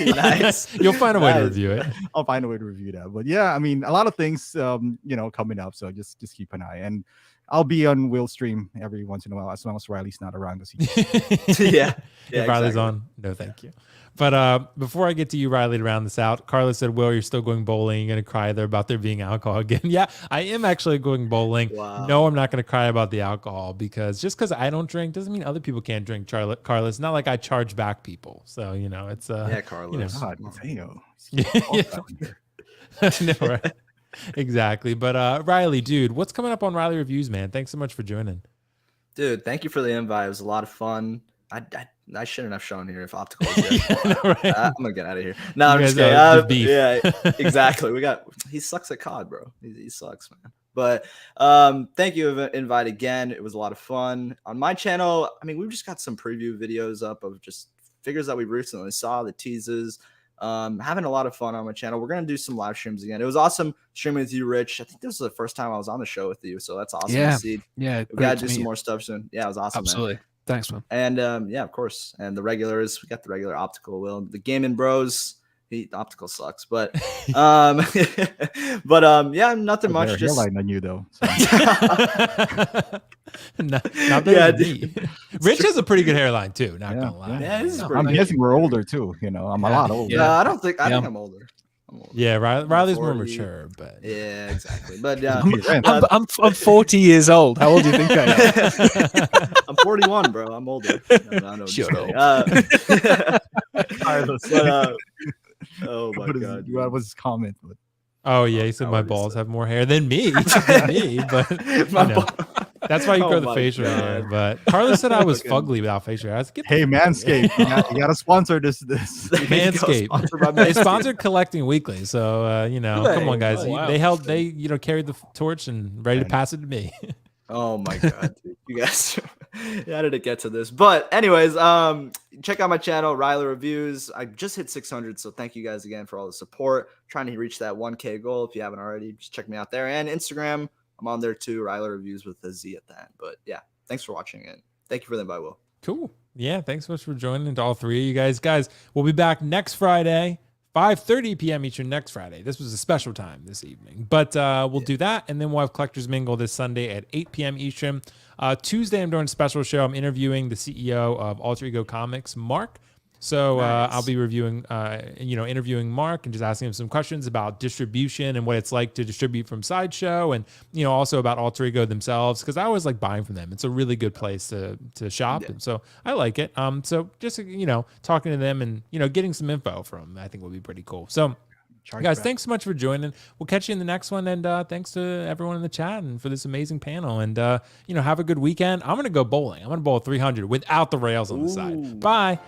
Nice. You'll find a way to review it. I'll find a way to review that. But yeah, I mean, a lot of things, coming up. So just keep an eye. And I'll be on Will stream every once in a while, as long as Riley's not around. Yeah. If Riley's on, no, thank you. But before I get to you, Riley, to round this out, Carlos said, Will, you're still going bowling. You're going to cry there about there being alcohol again. Yeah, I am actually going bowling. Wow. No, I'm not going to cry about the alcohol because I don't drink doesn't mean other people can't drink, Carlos. It's not like I charge back people. So, it's... yeah, Carlos. God, no, right? Exactly. But Riley, dude, what's coming up on Riley Reviews, man? Thanks so much for joining. Dude, thank you for the invite. It was a lot of fun. I shouldn't have shown here if Optical was here. Right? I'm gonna get out of here. No, I'm just kidding. Yeah, exactly. He sucks at COD, bro. He sucks, man. But thank you for the invite again. It was a lot of fun. On my channel, I mean, we've just got some preview videos up of just figures that we recently saw, the teases. Having a lot of fun on my channel. We're gonna do some live streams again. It was awesome streaming with you, Rich. I think this was the first time I was on the show with you, so that's awesome to see. Yeah, we gotta do some more stuff soon. Yeah, it was awesome. Absolutely. Man. Thanks, man. And yeah, of course. And the regulars, we got the regular Optical, Will, the gaming bros. Optical sucks, but yeah, nothing much. Just hairline on you though. So. not yeah, Rich has a pretty good hairline too. Not gonna lie. Yeah, I'm guessing we're older too. I'm a lot older. Yeah, I think I'm older. Yeah, Riley's more mature, but yeah, exactly. But yeah, I'm 40 years old. How old do you think I am? I'm 41, bro. I'm older. No, Shut up. Oh my God! What was his comment? Oh yeah, he said my balls have more hair than me. But that's why you grow the facial hair. But Carlos said I was fugly without facial hair. Hey, Manscaped, you gotta sponsor this. Manscaped. They sponsored Collecting Weekly, so come on, guys. They carried the torch and ready to pass it to me. Oh my God, dude. You guys, how did it get to this? But anyways, check out my channel, Riley Reviews. I just hit 600, so thank you guys again for all the support. Trying to reach that 1K goal. If you haven't already, just check me out there. And Instagram, I'm on there too. Ryler Reviews with a Z at the end. But yeah, thanks for watching, and thank you for the invite, Will. Cool. Yeah, thanks so much for joining, to all three of you guys. Guys, we'll be back next Friday, 5:30 p.m. Eastern next Friday. This was a special time this evening, but we'll do that, and then we'll have Collectors Mingle this Sunday at 8 p.m. Eastern. Tuesday, I'm doing a special show. I'm interviewing the CEO of Alter Ego Comics, Mark. So Nice. I'll be reviewing, interviewing Mark and just asking him some questions about distribution and what it's like to distribute from Sideshow, and also about Alter Ego themselves, because I always like buying from them. It's a really good place to shop, and so I like it. So just talking to them and getting some info from them, I think will be pretty cool. So. Guys, thanks so much for joining. We'll catch you in the next one, and thanks to everyone in the chat and for this amazing panel. And have a good weekend. I'm gonna go bowling. I'm gonna bowl 300 without the rails on the side. Bye.